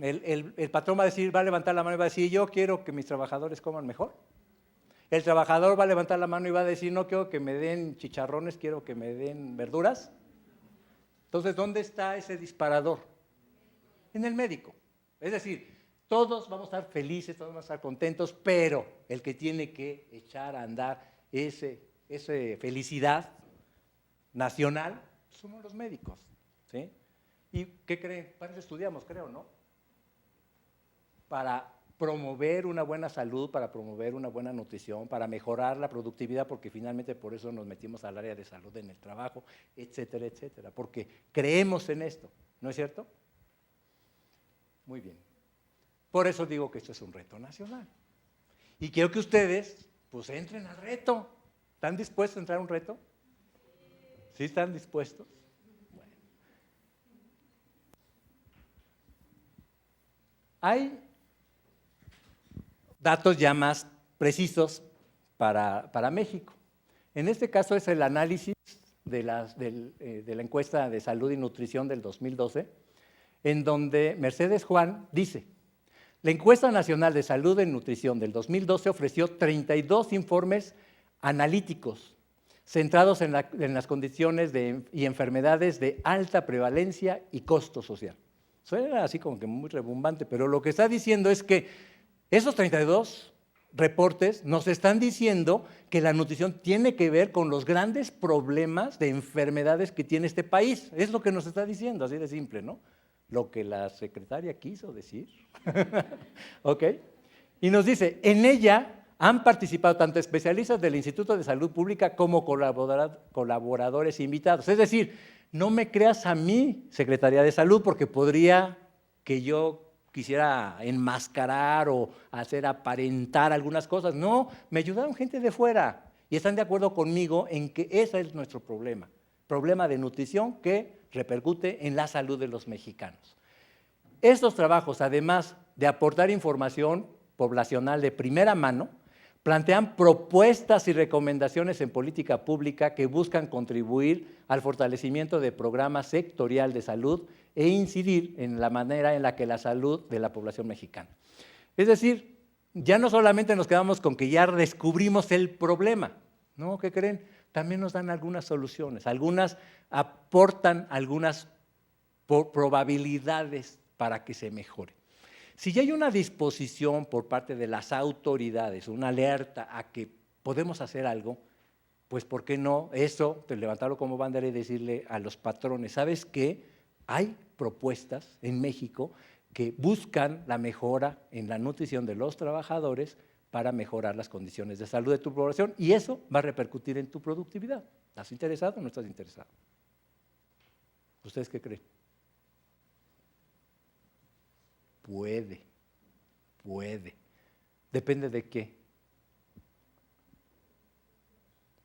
El patrón va a levantar la mano y va a decir, yo quiero que mis trabajadores coman mejor. El trabajador va a levantar la mano y va a decir, no quiero que me den chicharrones, quiero que me den verduras. Entonces, ¿dónde está ese disparador? En el médico. Es decir, todos vamos a estar felices, todos vamos a estar contentos, pero el que tiene que echar a andar esa felicidad nacional somos los médicos, ¿sí? ¿Y qué creen? Para eso estudiamos, creo, ¿no? Para promover una buena salud, para promover una buena nutrición, para mejorar la productividad, porque finalmente por eso nos metimos al área de salud en el trabajo, etcétera, etcétera, porque creemos en esto, ¿no es cierto? Muy bien. Por eso digo que esto es un reto nacional. Y quiero que ustedes, pues, entren al reto. ¿Están dispuestos a entrar a un reto? ¿Sí están dispuestos? Bueno. Hay datos ya más precisos para México. En este caso es el análisis de la encuesta de salud y nutrición del 2012, en donde Mercedes Juan dice, la encuesta nacional de salud y nutrición del 2012 ofreció 32 informes analíticos centrados en las condiciones y enfermedades de alta prevalencia y costo social. Suena así como que muy rebumbante, pero lo que está diciendo es que esos 32 reportes nos están diciendo que la nutrición tiene que ver con los grandes problemas de enfermedades que tiene este país. Es lo que nos está diciendo, así de simple, ¿no? Lo que la secretaria quiso decir. ¿Ok? Y nos dice, en ella han participado tanto especialistas del Instituto de Salud Pública como colaboradores invitados. Es decir, no me creas a mí, Secretaría de Salud, porque podría que yo quisiera enmascarar o hacer aparentar algunas cosas. No, me ayudaron gente de fuera y están de acuerdo conmigo en que ese es nuestro problema de nutrición que repercute en la salud de los mexicanos. Estos trabajos, además de aportar información poblacional de primera mano, plantean propuestas y recomendaciones en política pública que buscan contribuir al fortalecimiento de programas sectorial de salud e incidir en la manera en la que la salud de la población mexicana. Es decir, ya no solamente nos quedamos con que ya descubrimos el problema, ¿no? ¿Qué creen? También nos dan algunas soluciones, algunas aportan algunas probabilidades para que se mejore. Si ya hay una disposición por parte de las autoridades, una alerta a que podemos hacer algo, pues ¿por qué no eso, levantarlo como bandera y decirle a los patrones, ¿sabes qué? Hay propuestas en México que buscan la mejora en la nutrición de los trabajadores para mejorar las condiciones de salud de tu población y eso va a repercutir en tu productividad. ¿Estás interesado o no estás interesado? ¿Ustedes qué creen? Puede. ¿Depende de qué?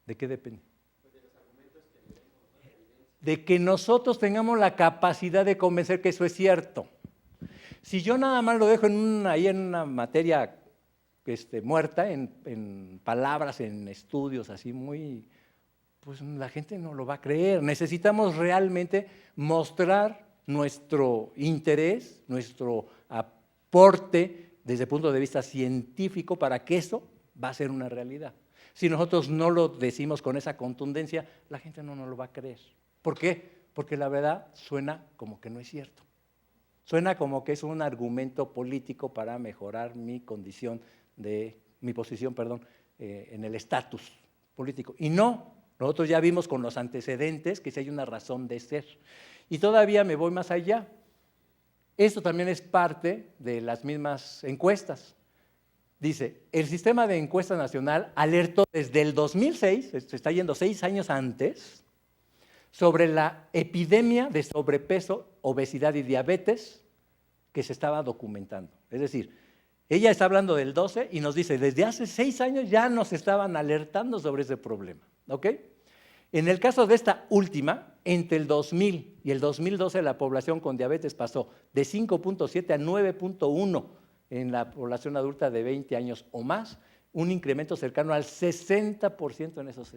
¿De qué depende? De que nosotros tengamos la capacidad de convencer que eso es cierto. Si yo nada más lo dejo ahí en una materia muerta, en palabras, en estudios así muy, pues la gente no lo va a creer. Necesitamos realmente mostrar nuestro interés, nuestro aporte desde el punto de vista científico para que eso va a ser una realidad. Si nosotros no lo decimos con esa contundencia, la gente no nos lo va a creer. ¿Por qué? Porque la verdad suena como que no es cierto. Suena como que es un argumento político para mejorar mi posición en el estatus político. Y no, nosotros ya vimos con los antecedentes que sí hay una razón de ser. Y todavía me voy más allá. Esto también es parte de las mismas encuestas. Dice, el sistema de encuesta nacional alertó desde el 2006, se está yendo 6 años antes, sobre la epidemia de sobrepeso, obesidad y diabetes que se estaba documentando. Es decir, ella está hablando del 12 y nos dice, desde hace 6 años ya nos estaban alertando sobre ese problema. ¿Ok? En el caso de esta última, entre el 2000 y el 2012 la población con diabetes pasó de 5.7 a 9.1 en la población adulta de 20 años o más, un incremento cercano al 60% en esos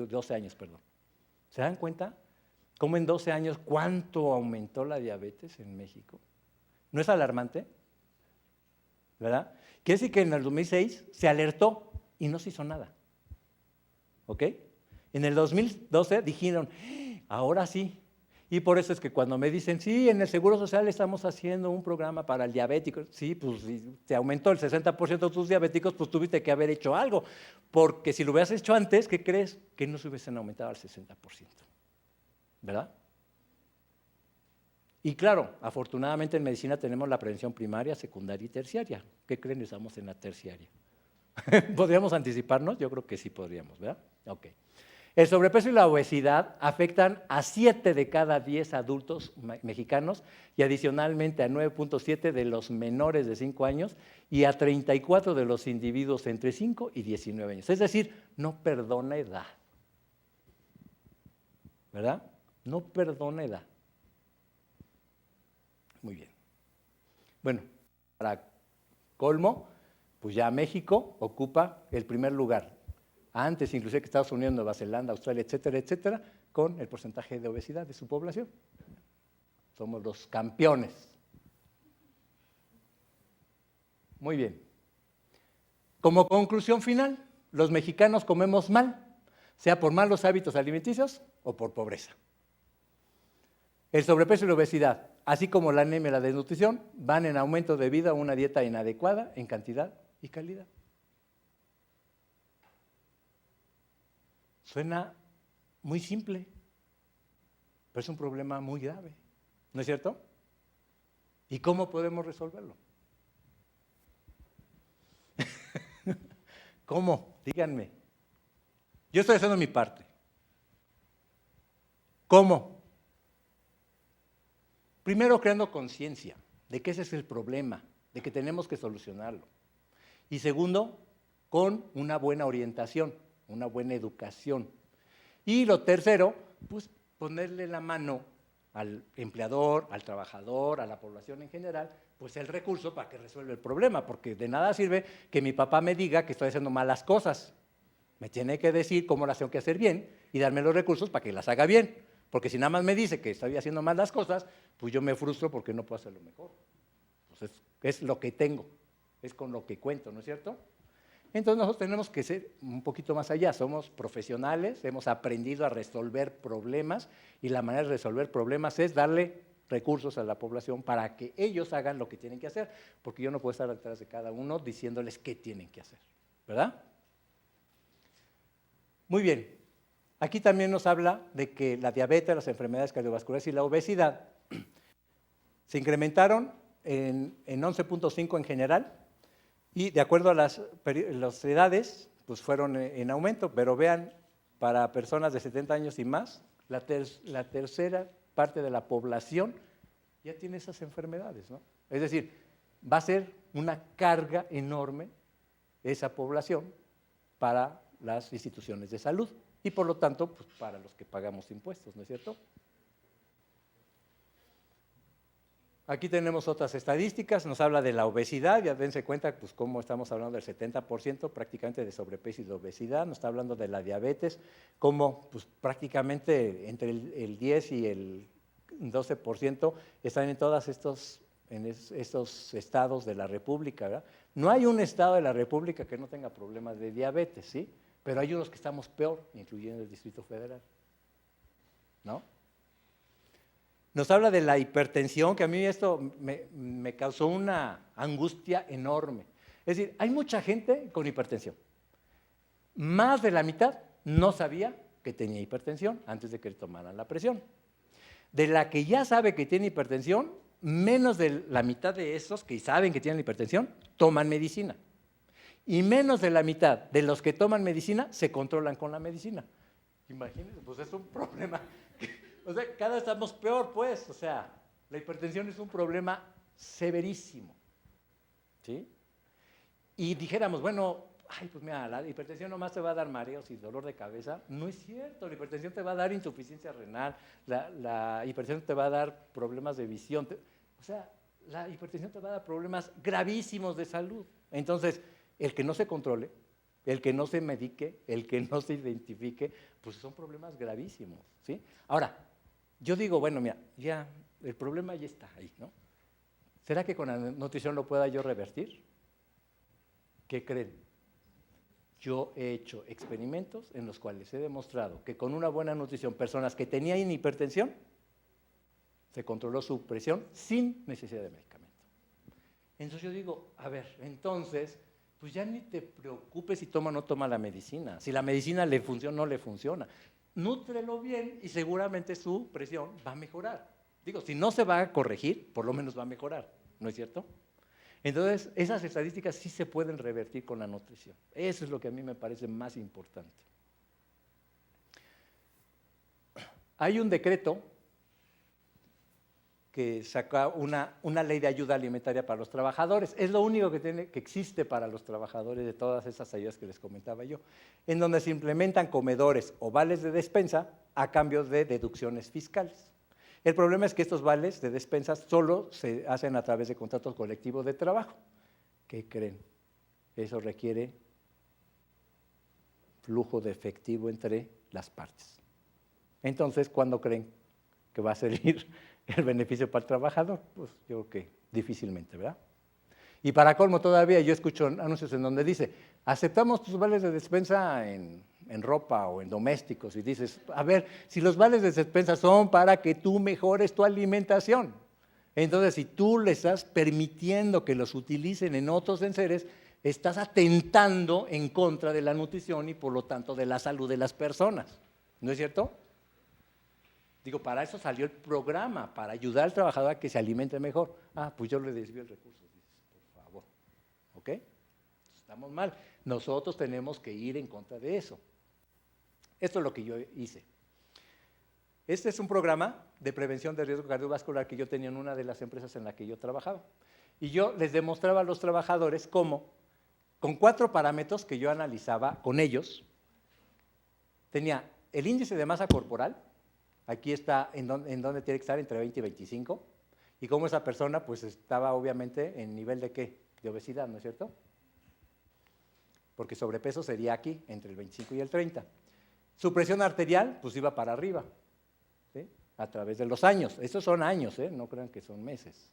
12 años, perdón. ¿Se dan cuenta? ¿Cómo en 12 años cuánto aumentó la diabetes en México? ¿No es alarmante? ¿Verdad? Quiere decir que en el 2006 se alertó y no se hizo nada. ¿Ok? En el 2012 dijeron, ahora sí. Y por eso es que cuando me dicen, sí, en el Seguro Social estamos haciendo un programa para el diabético, sí, pues si te aumentó el 60% de tus diabéticos, pues tuviste que haber hecho algo. Porque si lo hubieras hecho antes, ¿qué crees? Que no se hubiesen aumentado al 60%. ¿Verdad? Y claro, afortunadamente en medicina tenemos la prevención primaria, secundaria y terciaria. ¿Qué creen? Estamos en la terciaria. ¿Podríamos anticiparnos? Yo creo que sí podríamos, ¿verdad? Ok. El sobrepeso y la obesidad afectan a 7 de cada 10 adultos mexicanos y adicionalmente a 9.7 de los menores de 5 años y a 34 de los individuos entre 5 y 19 años. Es decir, no perdona edad. ¿Verdad? No perdona edad. Muy bien. Bueno, para colmo, pues ya México ocupa el primer lugar. Antes inclusive que Estados Unidos, Nueva Zelanda, Australia, etcétera, con el porcentaje de obesidad de su población. Somos los campeones. Muy bien. Como conclusión final, los mexicanos comemos mal, sea por malos hábitos alimenticios o por pobreza. El sobrepeso y la obesidad, así como la anemia y la desnutrición, van en aumento debido a una dieta inadecuada en cantidad y calidad. Suena muy simple, pero es un problema muy grave, ¿no es cierto? ¿Y cómo podemos resolverlo? ¿Cómo? Díganme. Yo estoy haciendo mi parte. ¿Cómo? Primero creando conciencia de que ese es el problema, de que tenemos que solucionarlo. Y segundo, con una buena orientación, una buena educación. Y lo tercero, pues ponerle la mano al empleador, al trabajador, a la población en general, pues el recurso para que resuelva el problema, porque de nada sirve que mi papá me diga que estoy haciendo malas cosas. Me tiene que decir cómo las tengo que hacer bien y darme los recursos para que las haga bien, porque si nada más me dice que estoy haciendo mal las cosas, pues yo me frustro porque no puedo hacerlo mejor. Pues es lo que tengo, es con lo que cuento, ¿no es cierto? Entonces nosotros tenemos que ser un poquito más allá, somos profesionales, hemos aprendido a resolver problemas y la manera de resolver problemas es darle recursos a la población para que ellos hagan lo que tienen que hacer, porque yo no puedo estar detrás de cada uno diciéndoles qué tienen que hacer, ¿verdad? Muy bien, aquí también nos habla de que la diabetes, las enfermedades cardiovasculares y la obesidad se incrementaron en 11.5 en general y de acuerdo a las edades, pues fueron en aumento, pero vean, para personas de 70 años y más, la tercera parte de la población ya tiene esas enfermedades, ¿no? Es decir, va a ser una carga enorme esa población para las instituciones de salud y por lo tanto pues, para los que pagamos impuestos, ¿no es cierto? Aquí tenemos otras estadísticas, nos habla de la obesidad, ya dense cuenta pues cómo estamos hablando del 70% prácticamente de sobrepeso y de obesidad, nos está hablando de la diabetes, cómo pues, prácticamente entre el 10 y el 12% están en todos estos estados de la República, ¿verdad? No hay un estado de la República que no tenga problemas de diabetes, ¿sí? Pero hay unos que estamos peor, incluyendo el Distrito Federal, ¿no? Nos habla de la hipertensión, que a mí esto me causó una angustia enorme. Es decir, hay mucha gente con hipertensión. Más de la mitad no sabía que tenía hipertensión antes de que le tomaran la presión. De la que ya sabe que tiene hipertensión, menos de la mitad de esos que saben que tienen hipertensión toman medicina. Y menos de la mitad de los que toman medicina se controlan con la medicina. Imagínense, pues es un problema. O sea, cada vez estamos peor, pues. O sea, la hipertensión es un problema severísimo. ¿Sí? Y dijéramos, bueno, ay, pues mira, la hipertensión nomás te va a dar mareos y dolor de cabeza. No es cierto, la hipertensión te va a dar insuficiencia renal, la hipertensión te va a dar problemas de visión. O sea, la hipertensión te va a dar problemas gravísimos de salud. Entonces, el que no se controle, el que no se medique, el que no se identifique, pues son problemas gravísimos, ¿sí? Ahora, yo digo, bueno, mira, ya el problema ya está ahí, ¿no? ¿Será que con la nutrición lo pueda yo revertir? ¿Qué creen? Yo he hecho experimentos en los cuales he demostrado que con una buena nutrición, personas que tenían hipertensión, se controló su presión sin necesidad de medicamento. Entonces yo digo, a ver, entonces, pues ya ni te preocupes si toma o no toma la medicina. Si la medicina le funciona o no le funciona. Nútrelo bien y seguramente su presión va a mejorar. Digo, si no se va a corregir, por lo menos va a mejorar, ¿no es cierto? Entonces, esas estadísticas sí se pueden revertir con la nutrición. Eso es lo que a mí me parece más importante. Hay un decreto que saca una ley de ayuda alimentaria para los trabajadores. Es lo único que existe para los trabajadores de todas esas ayudas que les comentaba yo, en donde se implementan comedores o vales de despensa a cambio de deducciones fiscales. El problema es que estos vales de despensa solo se hacen a través de contratos colectivos de trabajo. ¿Qué creen? Eso requiere flujo de efectivo entre las partes. Entonces, ¿cuándo creen que va a salir el beneficio para el trabajador? Pues yo creo que difícilmente, ¿verdad? Y para colmo todavía yo escucho anuncios en donde dice, aceptamos tus vales de despensa en ropa o en domésticos, y dices, a ver, si los vales de despensa son para que tú mejores tu alimentación, entonces si tú le estás permitiendo que los utilicen en otros enseres, estás atentando en contra de la nutrición y por lo tanto de la salud de las personas, ¿no es cierto? Digo, para eso salió el programa, para ayudar al trabajador a que se alimente mejor. Ah, pues yo le desvío el recurso, dices, por favor, ¿ok? Estamos mal. Nosotros tenemos que ir en contra de eso. Esto es lo que yo hice. Este es un programa de prevención de riesgo cardiovascular que yo tenía en una de las empresas en la que yo trabajaba. Y yo les demostraba a los trabajadores cómo, con 4 parámetros que yo analizaba con ellos, tenía el índice de masa corporal, aquí está en donde tiene que estar entre 20 y 25, Y cómo esa persona pues estaba obviamente en nivel de ¿qué? De obesidad, ¿no es cierto? Porque sobrepeso sería aquí, entre el 25 y el 30. Su presión arterial pues iba para arriba, ¿sí? A través de los años. Estos son años, no crean que son meses.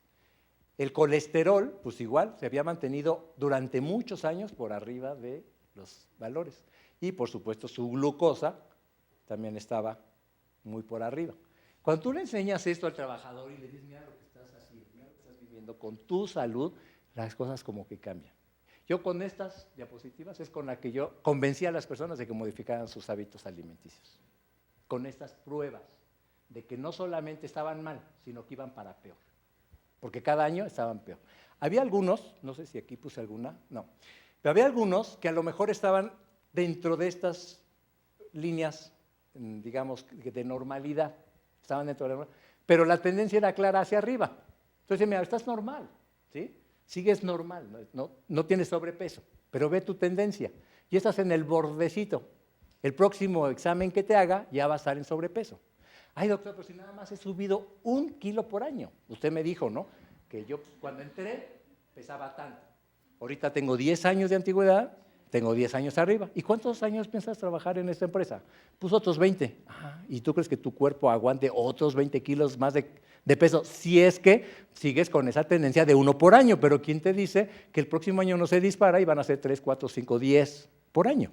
El colesterol, pues igual, se había mantenido durante muchos años por arriba de los valores. Y por supuesto su glucosa también estaba muy por arriba. Cuando tú le enseñas esto al trabajador y le dices, mira lo que estás haciendo, mira lo que estás viviendo con tu salud, las cosas como que cambian. Yo con estas diapositivas es con la que yo convencí a las personas de que modificaran sus hábitos alimenticios. Con estas pruebas de que no solamente estaban mal, sino que iban para peor. Porque cada año estaban peor. Había algunos, no sé si aquí puse alguna, no, pero había algunos que a lo mejor estaban dentro de estas líneas, digamos, de normalidad, estaban dentro de la normalidad, pero la tendencia era clara hacia arriba. Entonces, mira, estás normal, ¿sí? Sigues normal, no tienes sobrepeso, pero ve tu tendencia y estás en el bordecito. El próximo examen que te haga ya va a estar en sobrepeso. Ay, doctor, pero si nada más he subido 1 kilo por año. Usted me dijo, ¿no? Que yo cuando entré pesaba tanto. Ahorita tengo 10 años de antigüedad, tengo 10 años arriba. ¿Y cuántos años piensas trabajar en esta empresa? Pues otros 20. ¿Y tú crees que tu cuerpo aguante otros 20 kilos más de peso? Si es que sigues con esa tendencia de 1 por año, pero ¿quién te dice que el próximo año no se dispara y van a ser 3, 4, 5, 10 por año?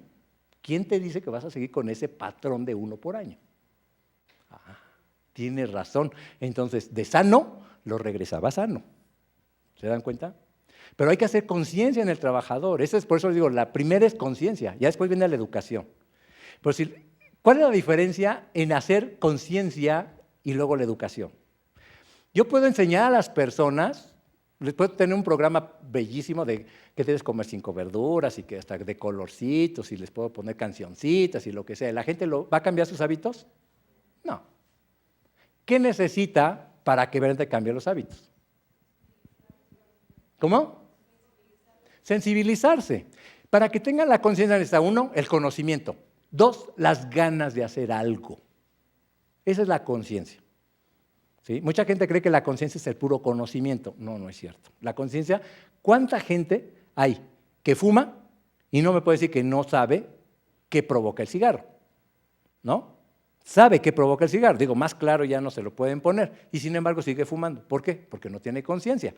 ¿Quién te dice que vas a seguir con ese patrón de 1 por año? Tienes razón. Entonces, de sano, lo regresaba sano. ¿Se dan cuenta? Pero hay que hacer conciencia en el trabajador. Eso es, por eso digo, la primera es conciencia, ya después viene la educación. Pero ¿cuál es la diferencia en hacer conciencia y luego la educación? Yo puedo enseñar a las personas, les puedo tener un programa bellísimo de que debes comer 5 verduras y que hasta de colorcitos y les puedo poner cancioncitas y lo que sea. ¿La gente va a cambiar sus hábitos? No. ¿Qué necesita para que realmente cambie los hábitos? ¿Cómo? Sensibilizarse. Para que tengan la conciencia necesita 1, el conocimiento. 2, las ganas de hacer algo. Esa es la conciencia. ¿Sí? Mucha gente cree que la conciencia es el puro conocimiento. No, no es cierto. La conciencia, ¿cuánta gente hay que fuma y no me puede decir que no sabe qué provoca el cigarro? ¿No? Sabe qué provoca el cigarro. Digo, más claro ya no se lo pueden poner. Y sin embargo sigue fumando. ¿Por qué? Porque no tiene conciencia.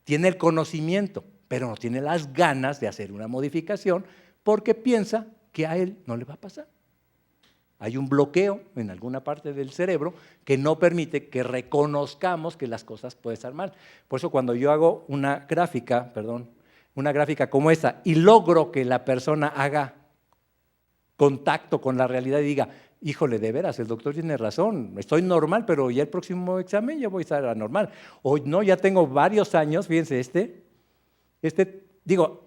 Tiene el conocimiento, pero no tiene las ganas de hacer una modificación porque piensa que a él no le va a pasar. Hay un bloqueo en alguna parte del cerebro que no permite que reconozcamos que las cosas pueden estar mal. Por eso cuando yo hago una gráfica como esta y logro que la persona haga contacto con la realidad y diga, híjole, de veras, el doctor tiene razón, estoy normal, pero ya el próximo examen ya voy a estar anormal. O no, ya tengo varios años, fíjense,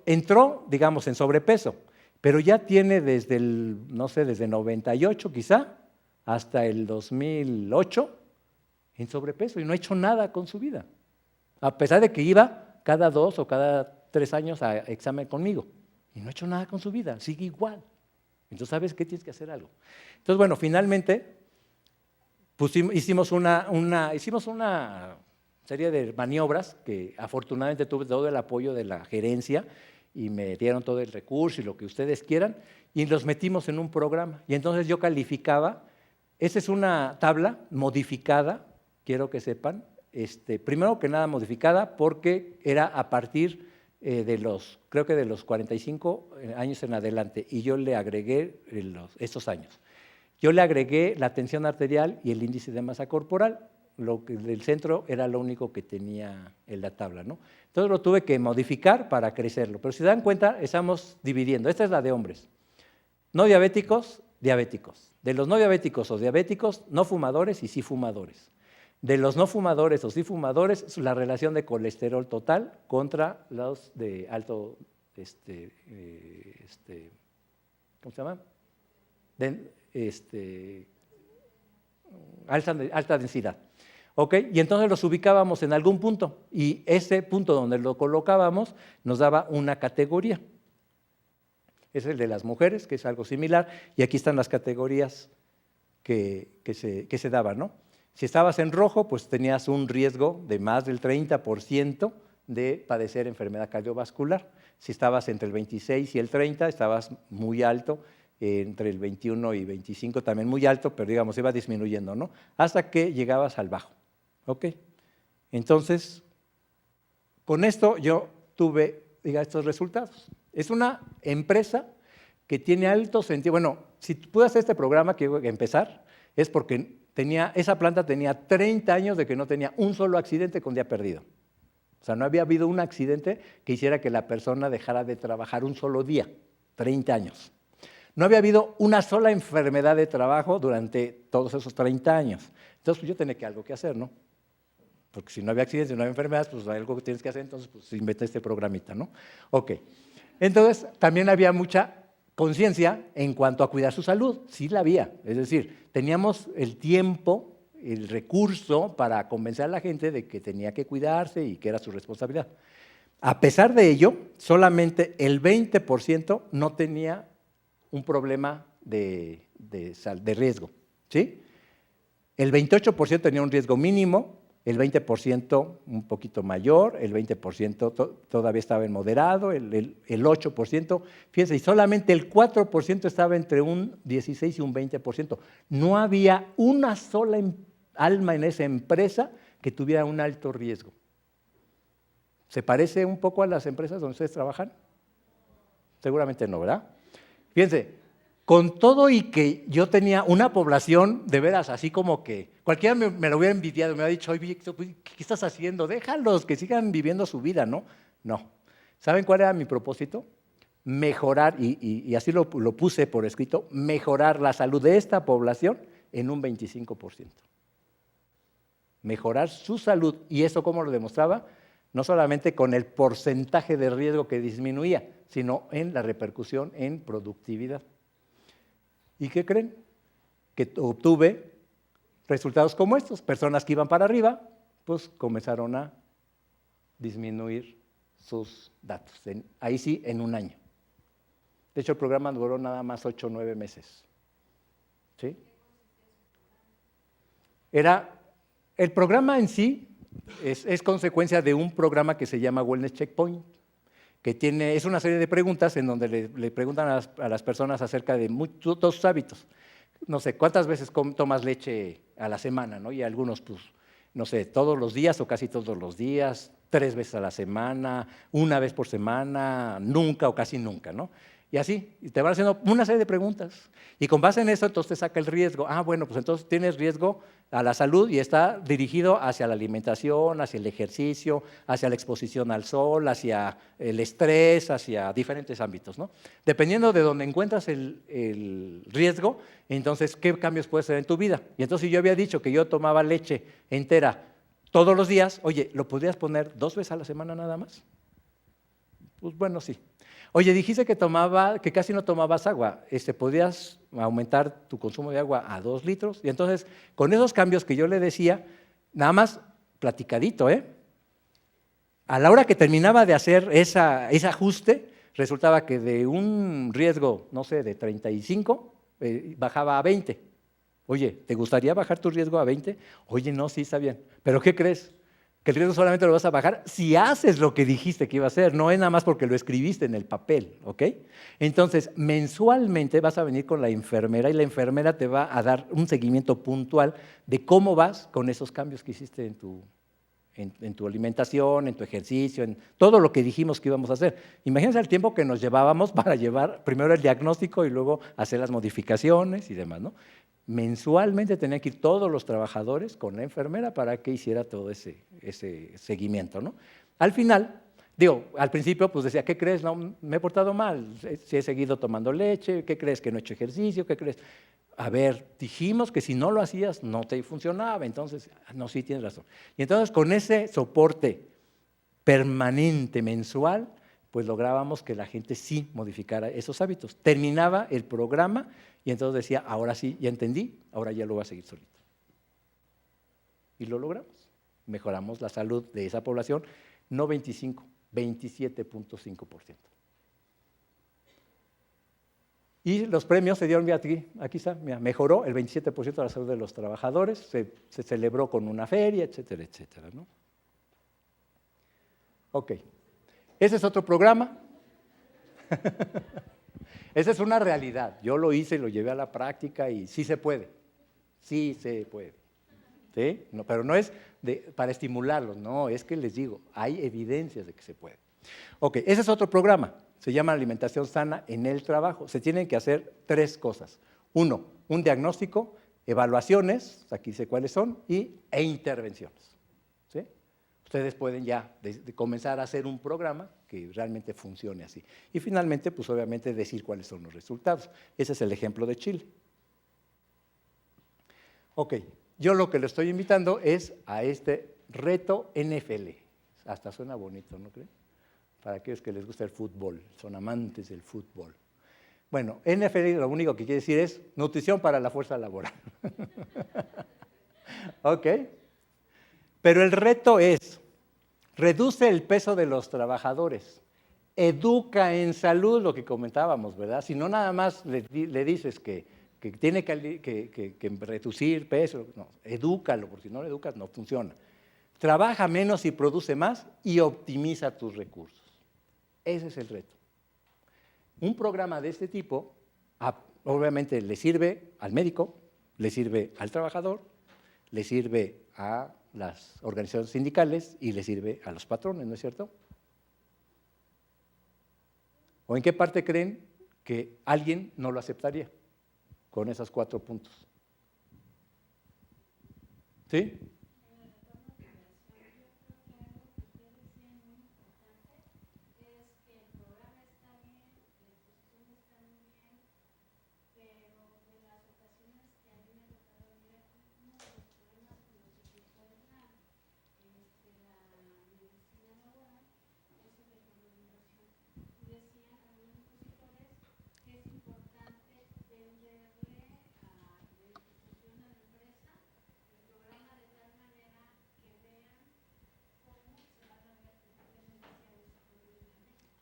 entró, digamos, en sobrepeso, pero ya tiene desde desde 98 quizá, hasta el 2008, en sobrepeso y no ha hecho nada con su vida. A pesar de que iba cada 2 o cada 3 años a examen conmigo y no ha hecho nada con su vida, sigue igual. Entonces, ¿sabes qué? Tienes que hacer algo. Entonces, bueno, finalmente hicimos una serie de maniobras que afortunadamente tuve todo el apoyo de la gerencia y me dieron todo el recurso y lo que ustedes quieran y los metimos en un programa. Y entonces yo calificaba, esa es una tabla modificada, quiero que sepan, primero que nada modificada porque era a partir creo que de los 45 años en adelante, y yo le agregué estos años. Yo le agregué la tensión arterial y el índice de masa corporal, lo que del centro era lo único que tenía en la tabla, ¿no? Entonces lo tuve que modificar para crecerlo, pero si se dan cuenta, estamos dividiendo. Esta es la de hombres. No diabéticos, diabéticos. De los no diabéticos o diabéticos, no fumadores y sí fumadores. De los no fumadores o sí fumadores, la relación de colesterol total contra los de alto, ¿cómo se llama? Alta densidad. ¿Ok? Y entonces los ubicábamos en algún punto y ese punto donde lo colocábamos nos daba una categoría. Es el de las mujeres, que es algo similar, y aquí están las categorías que se daban, ¿no? Si estabas en rojo, pues tenías un riesgo de más del 30% de padecer enfermedad cardiovascular. Si estabas entre el 26 y el 30, estabas muy alto, entre el 21 y 25 también muy alto, pero digamos, iba disminuyendo, ¿no? Hasta que llegabas al bajo, ¿ok? Entonces, con esto yo tuve, estos resultados. Es una empresa que tiene alto sentido. Bueno, si pude hacer este programa que empezar, es porque esa planta tenía 30 años de que no tenía un solo accidente con día perdido. O sea, no había habido un accidente que hiciera que la persona dejara de trabajar un solo día, 30 años. No había habido una sola enfermedad de trabajo durante todos esos 30 años. Entonces, pues yo tenía algo que hacer, ¿no? Porque si no había accidentes, no había enfermedades, pues hay algo que tienes que hacer, entonces pues inventé este programita, ¿no? Ok. Entonces, también había mucha conciencia en cuanto a cuidar su salud, sí la había. Es decir, teníamos el tiempo, el recurso para convencer a la gente de que tenía que cuidarse y que era su responsabilidad. A pesar de ello, solamente el 20% no tenía un problema de riesgo, ¿sí? El 28% tenía un riesgo mínimo, el 20% un poquito mayor, el 20% todavía estaba en moderado, el 8%, fíjense, y solamente el 4% estaba entre un 16 y un 20%. No había una sola alma en esa empresa que tuviera un alto riesgo. ¿Se parece un poco a las empresas donde ustedes trabajan? Seguramente no, ¿verdad? Fíjense, con todo y que yo tenía una población de veras así como que cualquiera me lo hubiera envidiado, me hubiera dicho, oye, ¿qué estás haciendo? Déjalos que sigan viviendo su vida, ¿no? No. ¿Saben cuál era mi propósito? Mejorar, y así lo puse por escrito, mejorar la salud de esta población en un 25%. Mejorar su salud. ¿Y eso cómo lo demostraba? No solamente con el porcentaje de riesgo que disminuía, sino en la repercusión en productividad. ¿Y qué creen? Que obtuve resultados como estos. Personas que iban para arriba, pues comenzaron a disminuir sus datos. Ahí sí, en un año. De hecho, el programa duró nada más 8 o 9 meses. ¿Sí? El programa en sí es consecuencia de un programa que se llama Wellness Checkpoint, que es una serie de preguntas en donde le preguntan a las personas acerca de todos sus hábitos. No sé, ¿cuántas veces tomas leche a la semana? ¿No? Y algunos, pues, no sé, todos los días o casi todos los días, 3 veces a la semana, 1 vez por semana, nunca o casi nunca, ¿no? Y así, y te van haciendo una serie de preguntas. Y con base en eso, entonces te saca el riesgo. Ah, bueno, pues entonces tienes riesgo a la salud y está dirigido hacia la alimentación, hacia el ejercicio, hacia la exposición al sol, hacia el estrés, hacia diferentes ámbitos, ¿no? Dependiendo de dónde encuentras el riesgo, entonces, ¿qué cambios puedes hacer en tu vida? Y entonces, si yo había dicho que yo tomaba leche entera todos los días, oye, ¿lo podrías poner 2 veces a la semana nada más? Pues bueno, sí. Oye, dijiste que casi no tomabas agua. ¿Podrías aumentar tu consumo de agua a 2 litros? Y entonces, con esos cambios que yo le decía, nada más platicadito, a la hora que terminaba de hacer ese ajuste, resultaba que de un riesgo, no sé, de 35, bajaba a 20. Oye, ¿te gustaría bajar tu riesgo a 20? Oye, no, sí, está bien. ¿Pero qué crees? Que el riesgo solamente lo vas a bajar si haces lo que dijiste que iba a hacer, no es nada más porque lo escribiste en el papel, ¿ok? Entonces, mensualmente vas a venir con la enfermera y la enfermera te va a dar un seguimiento puntual de cómo vas con esos cambios que hiciste en tu alimentación, en tu ejercicio, en todo lo que dijimos que íbamos a hacer. Imagínense el tiempo que nos llevábamos para llevar primero el diagnóstico y luego hacer las modificaciones y demás, ¿no? Mensualmente tenían que ir todos los trabajadores con la enfermera para que hiciera todo ese seguimiento, ¿no? Al final, al principio pues decía, ¿qué crees? No, me he portado mal, si he seguido tomando leche, ¿qué crees? Que no he hecho ejercicio, ¿qué crees? A ver, dijimos que si no lo hacías no te funcionaba, entonces, no, sí tienes razón. Y entonces con ese soporte permanente mensual, pues lográbamos que la gente sí modificara esos hábitos. Terminaba el programa y entonces decía, ahora sí, ya entendí, ahora ya lo voy a seguir solito. Y lo logramos. Mejoramos la salud de esa población, no 25, 27.5%. Y los premios se dieron, mira, aquí está, mira, mejoró el 27% de la salud de los trabajadores, se celebró con una feria, etcétera, etcétera, ¿no? Ok, ese es otro programa. Esa es una realidad. Yo lo hice, lo llevé a la práctica y sí se puede. Sí se puede. ¿Sí? No, pero no es para estimularlos, no, es que les digo, hay evidencias de que se puede. Ok, ese es otro programa. Se llama alimentación sana en el trabajo. Se tienen que hacer 3 cosas. 1, un diagnóstico, evaluaciones, aquí dice cuáles son, e intervenciones. ¿Sí? Ustedes pueden ya comenzar a hacer un programa que realmente funcione así. Y finalmente, pues obviamente decir cuáles son los resultados. Ese es el ejemplo de Chile. Ok, yo lo que le estoy invitando es a este reto NFL. Hasta suena bonito, ¿no creen? Para aquellos que les gusta el fútbol, son amantes del fútbol. Bueno, NFL lo único que quiere decir es nutrición para la fuerza laboral. Ok, pero el reto es, reduce el peso de los trabajadores, educa en salud, lo que comentábamos, ¿verdad? Si no nada más le dices que tiene que reducir peso, no, edúcalo, porque si no lo educas no funciona. Trabaja menos y produce más y optimiza tus recursos. Ese es el reto. Un programa de este tipo, obviamente, le sirve al médico, le sirve al trabajador, le sirve a las organizaciones sindicales y le sirve a los patrones, ¿no es cierto? ¿O en qué parte creen que alguien no lo aceptaría con esos 4 puntos? ¿Sí?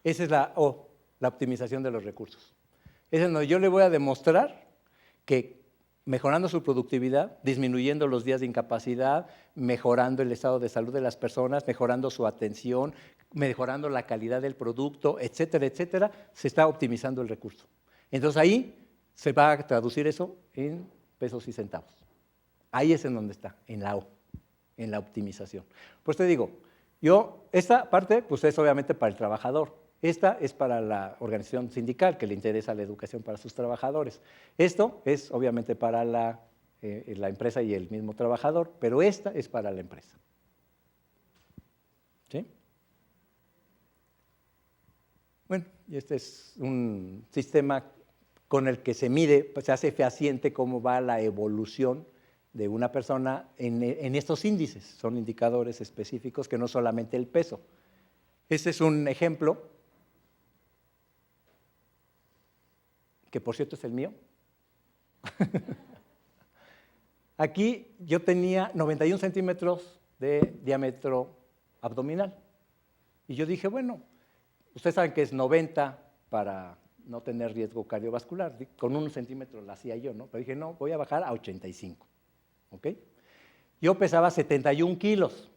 Esa es la optimización de los recursos. Esa es donde yo le voy a demostrar que mejorando su productividad, disminuyendo los días de incapacidad, mejorando el estado de salud de las personas, mejorando su atención, mejorando la calidad del producto, etcétera, etcétera, se está optimizando el recurso. Entonces ahí se va a traducir eso en pesos y centavos. Ahí es en donde está, en la O, en la optimización. Pues te digo, esta parte pues es obviamente para el trabajador. Esta es para la organización sindical que le interesa la educación para sus trabajadores. Esto es obviamente para la empresa y el mismo trabajador, pero esta es para la empresa. ¿Sí? Bueno, y este es un sistema con el que se mide, pues se hace fehaciente cómo va la evolución de una persona en estos índices. Son indicadores específicos que no solamente el peso. Este es un ejemplo que por cierto es el mío. Aquí yo tenía 91 centímetros de diámetro abdominal. Y yo dije, bueno, ustedes saben que es 90 para no tener riesgo cardiovascular. Con 1 centímetro la hacía yo, ¿no? Pero dije, no, voy a bajar a 85. ¿Ok? Yo pesaba 71 kilos,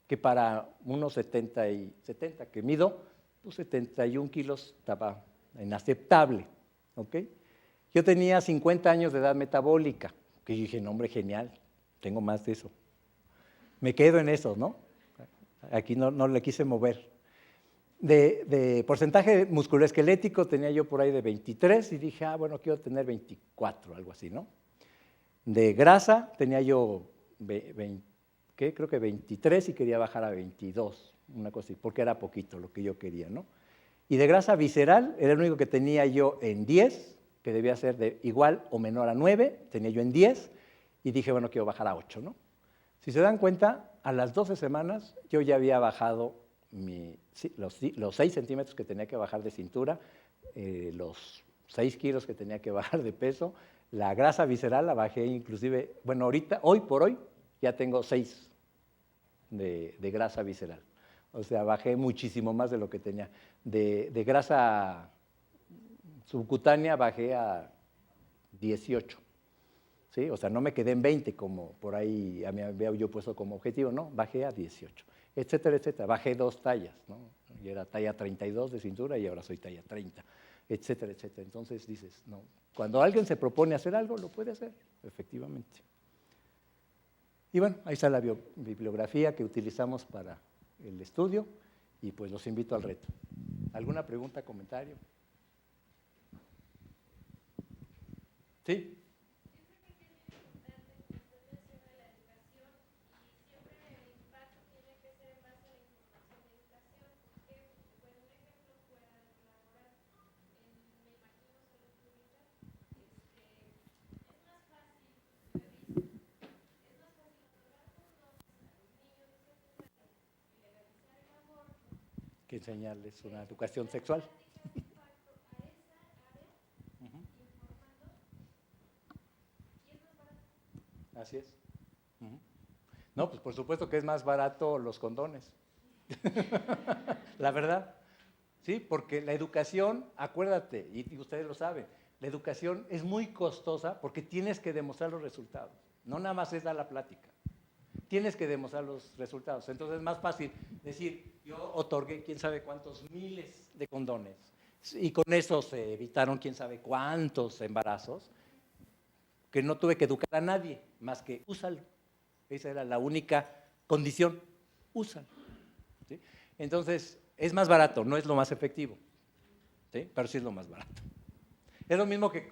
que para unos 70 que mido, pues 71 kilos estaba inaceptable. ¿Ok? Yo tenía 50 años de edad metabólica, que yo dije, no, hombre, genial, tengo más de eso. Me quedo en eso, ¿no? Aquí no le quise mover. De porcentaje musculoesquelético tenía yo por ahí de 23 y dije, bueno, quiero tener 24, algo así, ¿no? De grasa tenía yo, creo que 23 y quería bajar a 22, una cosa así, porque era poquito lo que yo quería, ¿no? Y de grasa visceral era el único que tenía yo en 10, que debía ser de igual o menor a 9, tenía yo en 10, y dije, bueno, quiero bajar a 8, ¿no? Si se dan cuenta, a las 12 semanas yo ya había bajado los 6 centímetros que tenía que bajar de cintura, los 6 kilos que tenía que bajar de peso, la grasa visceral la bajé inclusive, bueno, ahorita, hoy por hoy, ya tengo 6 de grasa visceral. O sea, bajé muchísimo más de lo que tenía. De grasa subcutánea bajé a 18. ¿Sí? O sea, no me quedé en 20 como por ahí me había yo puesto como objetivo, no, bajé a 18, etcétera, etcétera. Bajé 2 tallas, ¿no? Y era talla 32 de cintura y ahora soy talla 30, etcétera, etcétera. Entonces dices, no, cuando alguien se propone hacer algo, lo puede hacer, efectivamente. Y bueno, ahí está la bibliografía que utilizamos para el estudio y pues los invito al reto. ¿Alguna pregunta, comentario? ¿Sí? Que enseñarles una educación sexual. Así es. No, pues por supuesto que es más barato los condones. La verdad. Sí, porque la educación, acuérdate, y ustedes lo saben, la educación es muy costosa porque tienes que demostrar los resultados. No nada más es dar la plática. Tienes que demostrar los resultados. Entonces es más fácil decir, yo otorgué quién sabe cuántos miles de condones y con eso se evitaron quién sabe cuántos embarazos, que no tuve que educar a nadie, más que úsalo. Esa era la única condición, úsalo. ¿Sí? Entonces, es más barato, no es lo más efectivo, ¿sí? Pero sí es lo más barato. Es lo mismo que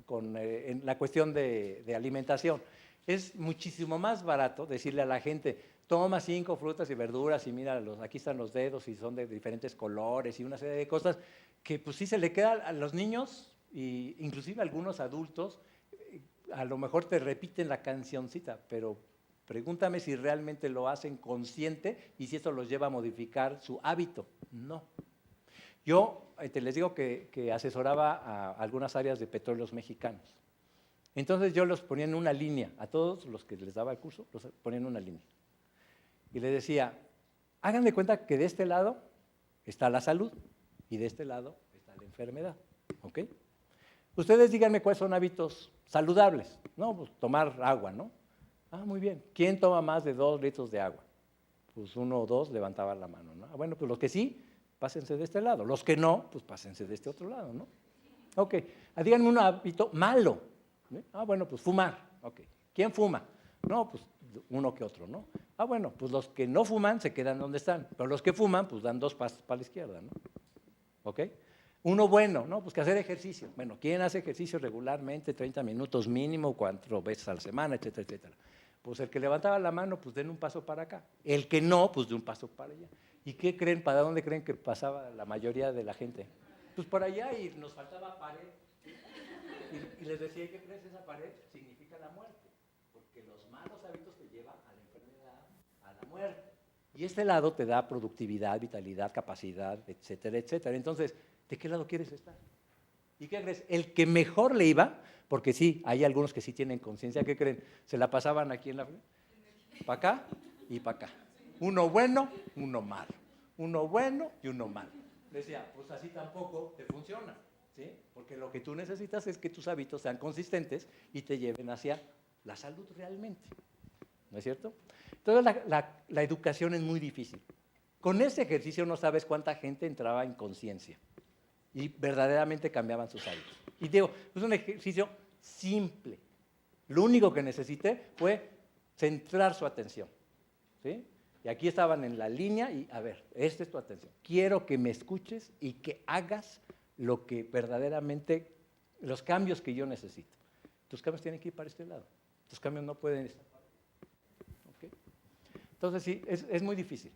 en la cuestión de alimentación. Es muchísimo más barato decirle a la gente, toma 5 frutas y verduras y mira, aquí están los dedos y son de diferentes colores y una serie de cosas que pues sí se le queda a los niños e inclusive a algunos adultos, a lo mejor te repiten la cancioncita, pero pregúntame si realmente lo hacen consciente y si eso los lleva a modificar su hábito. No. Yo les digo que asesoraba a algunas áreas de petróleos mexicanos. Entonces yo los ponía en una línea, a todos los que les daba el curso, los ponía en una línea. Y les decía, hagan de cuenta que de este lado está la salud y de este lado está la enfermedad, ¿ok? Ustedes díganme cuáles son hábitos saludables, ¿no? Pues tomar agua, ¿no? Ah, muy bien. ¿Quién toma más de 2 litros de agua? Pues 1 o 2 levantaban la mano, ¿no? Bueno, pues los que sí, pásense de este lado. Los que no, pues pásense de este otro lado, ¿no? Ok, díganme un hábito malo. ¿Sí? Ah, bueno, pues fumar. Ok. ¿Quién fuma? No, pues uno que otro, ¿no? Ah, bueno, pues los que no fuman se quedan donde están, pero los que fuman, pues dan 2 pasos para la izquierda, ¿no? ¿Ok? Uno bueno, ¿no? Pues que hacer ejercicio. Bueno, ¿quién hace ejercicio regularmente, 30 minutos mínimo, 4 veces a la semana, etcétera, etcétera? Pues el que levantaba la mano, pues den un paso para acá. El que no, pues de un paso para allá. ¿Y qué creen? ¿Para dónde creen que pasaba la mayoría de la gente? Pues por allá y nos faltaba pared. Y les decía, ¿qué crees? Esa pared significa la muerte, porque los malos hábitos te llevan a la enfermedad, a la muerte. Y este lado te da productividad, vitalidad, capacidad, etcétera, etcétera. Entonces, ¿de qué lado quieres estar? ¿Y qué crees? El que mejor le iba, porque sí, hay algunos que sí tienen conciencia, ¿qué creen? Se la pasaban aquí en la frente, para acá y para acá. Uno bueno, uno malo. Uno bueno y uno malo. Decía, pues así tampoco te funciona. ¿Sí? Porque lo que tú necesitas es que tus hábitos sean consistentes y te lleven hacia la salud realmente. ¿No es cierto? Entonces la educación es muy difícil. Con ese ejercicio no sabes cuánta gente entraba en conciencia y verdaderamente cambiaban sus hábitos. Y digo, es un ejercicio simple. Lo único que necesité fue centrar su atención. ¿Sí? Y aquí estaban en la línea y, a ver, esta es tu atención. Quiero que me escuches y que hagas lo que verdaderamente, los cambios que yo necesito. Tus cambios tienen que ir para este lado. Tus cambios no pueden estar para ¿okay? Entonces sí, es muy difícil.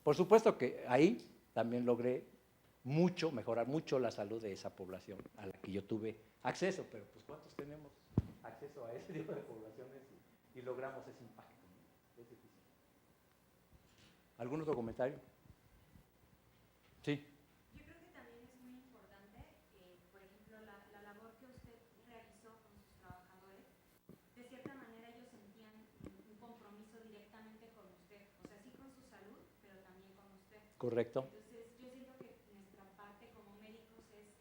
Por supuesto que ahí también logré mejorar mucho la salud de esa población a la que yo tuve acceso, pero pues ¿cuántos tenemos acceso a ese tipo de poblaciones y logramos ese impacto? ¿No? Es difícil. ¿Algún otro comentario? Sí. Correcto. Entonces, yo siento que nuestra parte como médicos es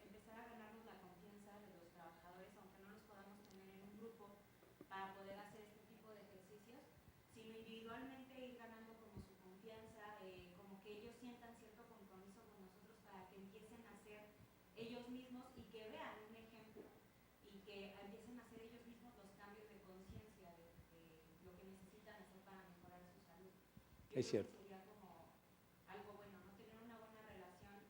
individualmente ir ganando como su confianza, como que ellos sientan cierto compromiso con nosotros para que empiecen a ser ellos mismos y que vean un ejemplo y que empiecen a hacer ellos mismos los cambios de conciencia de lo que necesitan hacer para mejorar su salud. Es cierto. Sería como algo bueno, ¿no? Tener una buena relación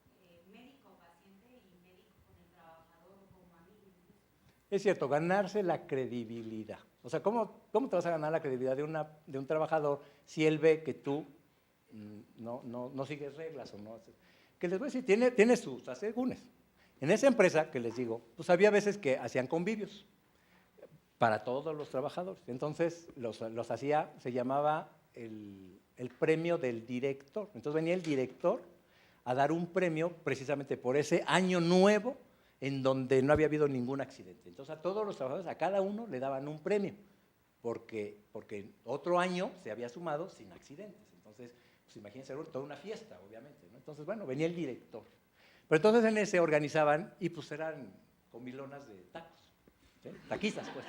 médico-paciente y médico con el trabajador o como amigo incluso. Es cierto, ganarse la credibilidad. O sea, ¿cómo te vas a ganar la credibilidad de un trabajador si él ve que tú no sigues reglas o no haces? Que les voy a decir, tiene sus asegúnes. En esa empresa, que les digo, pues había veces que hacían convivios para todos los trabajadores. Entonces, los hacía, se llamaba el premio del director. Entonces venía el director a dar un premio precisamente por ese año nuevo en donde no había habido ningún accidente. Entonces a todos los trabajadores, a cada uno le daban un premio, porque otro año se había sumado sin accidentes. Entonces, pues imagínense, toda una fiesta, obviamente, ¿no? Entonces, bueno, venía el director. Pero entonces en ese organizaban, y pues eran comilonas de tacos, ¿sí? Taquistas, pues.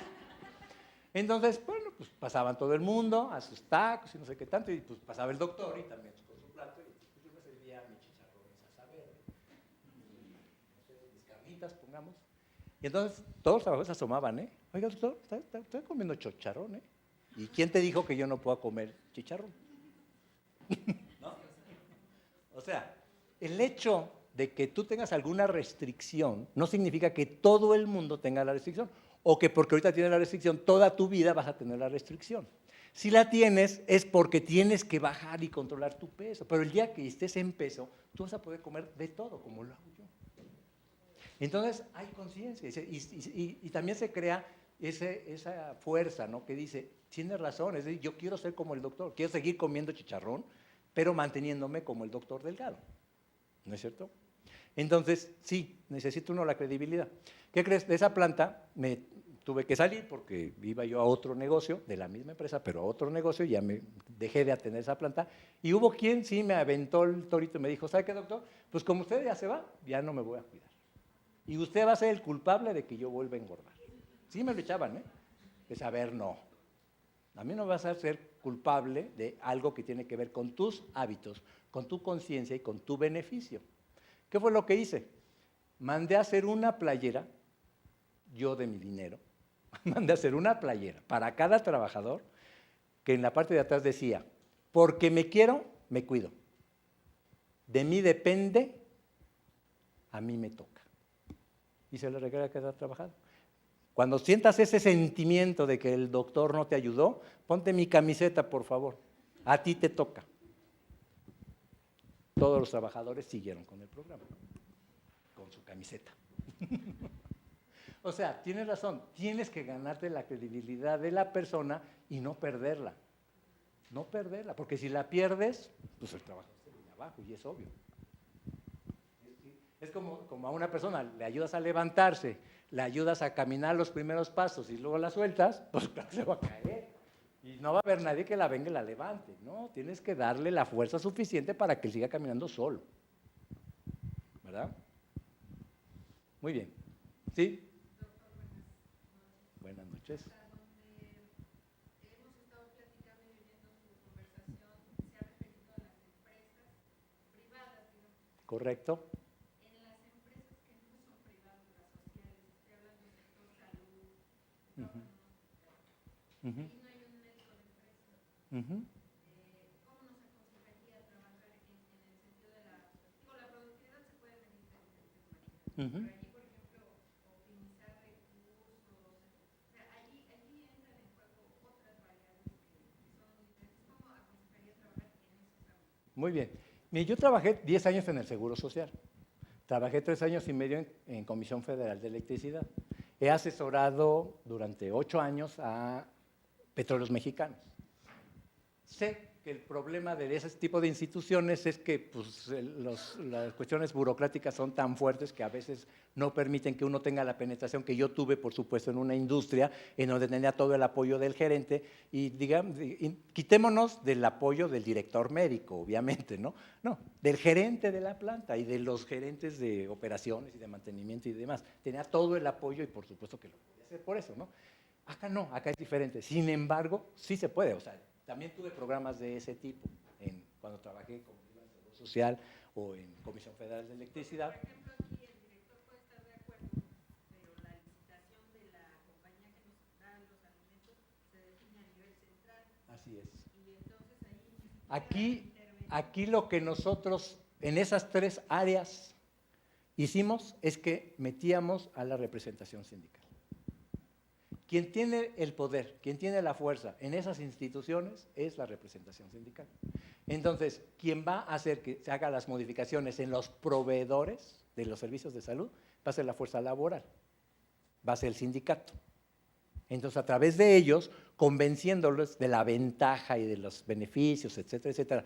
Entonces, bueno, pues pasaban todo el mundo a sus tacos y no sé qué tanto, y pues pasaba el doctor y también con su plato, y pues yo me servía mi chicharrón en salsa verde, mis carnitas, pongamos. Y entonces todos los trabajadores asomaban, ¿eh? Oiga, doctor, estoy comiendo chicharrón, ¿eh? ¿Y quién te dijo que yo no puedo comer chicharrón? ¿No? O sea, el hecho de que tú tengas alguna restricción no significa que todo el mundo tenga la restricción, o que porque ahorita tienes la restricción, toda tu vida vas a tener la restricción. Si la tienes, es porque tienes que bajar y controlar tu peso, pero el día que estés en peso, tú vas a poder comer de todo, como lo hago yo. Entonces, hay conciencia, y también se crea esa fuerza, ¿no? Que dice, tienes razón, es decir, yo quiero ser como el doctor, quiero seguir comiendo chicharrón, pero manteniéndome como el doctor Delgado, ¿no es cierto? Entonces, sí, necesita uno la credibilidad. ¿Qué crees? De esa planta me tuve que salir porque iba yo a otro negocio, de la misma empresa, pero a otro negocio, ya me dejé de atender esa planta, y hubo quien sí me aventó el torito y me dijo, ¿sabe qué, doctor? Pues como usted ya se va, ya no me voy a cuidar. Y usted va a ser el culpable de que yo vuelva a engordar. Sí me lo echaban, ¿eh? Es a ver, no. A mí no vas a ser culpable de algo que tiene que ver con tus hábitos, con tu conciencia y con tu beneficio. ¿Qué fue lo que hice? Mandé a hacer una playera, yo de mi dinero, mandé a hacer una playera para cada trabajador que en la parte de atrás decía, porque me quiero, me cuido. De mí depende, a mí me toca. Y se le regresa a cada trabajador. Cuando sientas ese sentimiento de que el doctor no te ayudó, ponte mi camiseta, por favor. A ti te toca. Todos los trabajadores siguieron con el programa, con su camiseta. O sea, tienes razón, tienes que ganarte la credibilidad de la persona y no perderla. No perderla, porque si la pierdes, pues el trabajo se viene abajo y es obvio. Es como a una persona, le ayudas a levantarse, le ayudas a caminar los primeros pasos y luego la sueltas, pues claro, se va a caer. Y no va a haber nadie que la venga y la levante, ¿no? Tienes que darle la fuerza suficiente para que siga caminando solo. ¿Verdad? Muy bien. ¿Sí? Buenas noches. Correcto. Uh-huh. Uh-huh. Uh-huh. ¿Cómo nos aconsejaría trabajar en el sentido de la productividad se puede medir de diferentes maneras? Uh-huh. Pero allí, por ejemplo, optimizar recursos, o sea, allí entran en juego otras variables que son muy diferentes. ¿Cómo aconsejaría trabajar en esos ámbitos? Muy bien. Mire, yo trabajé 10 años en el Seguro Social. Trabajé 3 años y medio en Comisión Federal de Electricidad. He asesorado durante 8 años a Petróleos Mexicanos. Sé que el problema de ese tipo de instituciones es que pues, las cuestiones burocráticas son tan fuertes que a veces no permiten que uno tenga la penetración que yo tuve, por supuesto, en una industria en donde tenía todo el apoyo del gerente y, digamos, quitémonos del apoyo del director médico, obviamente, ¿no? No, del gerente de la planta y de los gerentes de operaciones y de mantenimiento y demás. Tenía todo el apoyo y, por supuesto, que lo podía hacer por eso, ¿no? Acá no, acá es diferente. Sin embargo, sí se puede, o sea, también tuve programas de ese tipo cuando trabajé como en Seguro Social o en Comisión Federal de Electricidad. Por ejemplo, aquí el director puede estar de acuerdo, pero la licitación de la compañía que nos da los alimentos se define a nivel central. Así es. Y entonces ahí Aquí lo que nosotros en esas 3 áreas hicimos es que metíamos a la representación sindical. Quien tiene el poder, quien tiene la fuerza en esas instituciones es la representación sindical. Entonces, quien va a hacer que se haga las modificaciones en los proveedores de los servicios de salud va a ser la fuerza laboral, va a ser el sindicato. Entonces, a través de ellos, convenciéndolos de la ventaja y de los beneficios, etcétera, etcétera,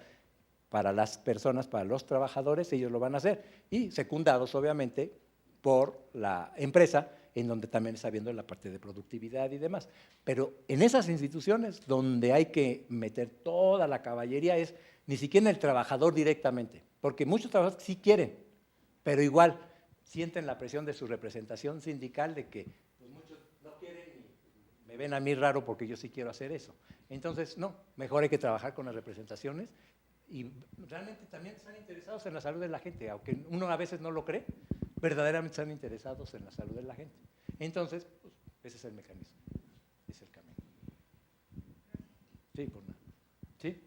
para las personas, para los trabajadores, ellos lo van a hacer. Y secundados, obviamente, por la empresa, en donde también está viendo la parte de productividad y demás. Pero en esas instituciones donde hay que meter toda la caballería es ni siquiera el trabajador directamente, porque muchos trabajadores sí quieren, pero igual sienten la presión de su representación sindical de que pues, muchos no quieren y me ven a mí raro porque yo sí quiero hacer eso. Entonces, no, mejor hay que trabajar con las representaciones y realmente también están interesados en la salud de la gente, aunque uno a veces no lo cree, verdaderamente están interesados en la salud de la gente. Entonces, pues, ese es el mecanismo, es el camino. Sí, por nada. ¿Sí?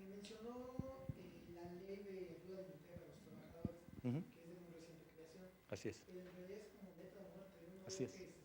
Mencionó la ley de ayuda alimentaria a los trabajadores, Uh-huh. que es de muy reciente creación. Así es. En realidad es como letra muerta. Yo no Así veo es. que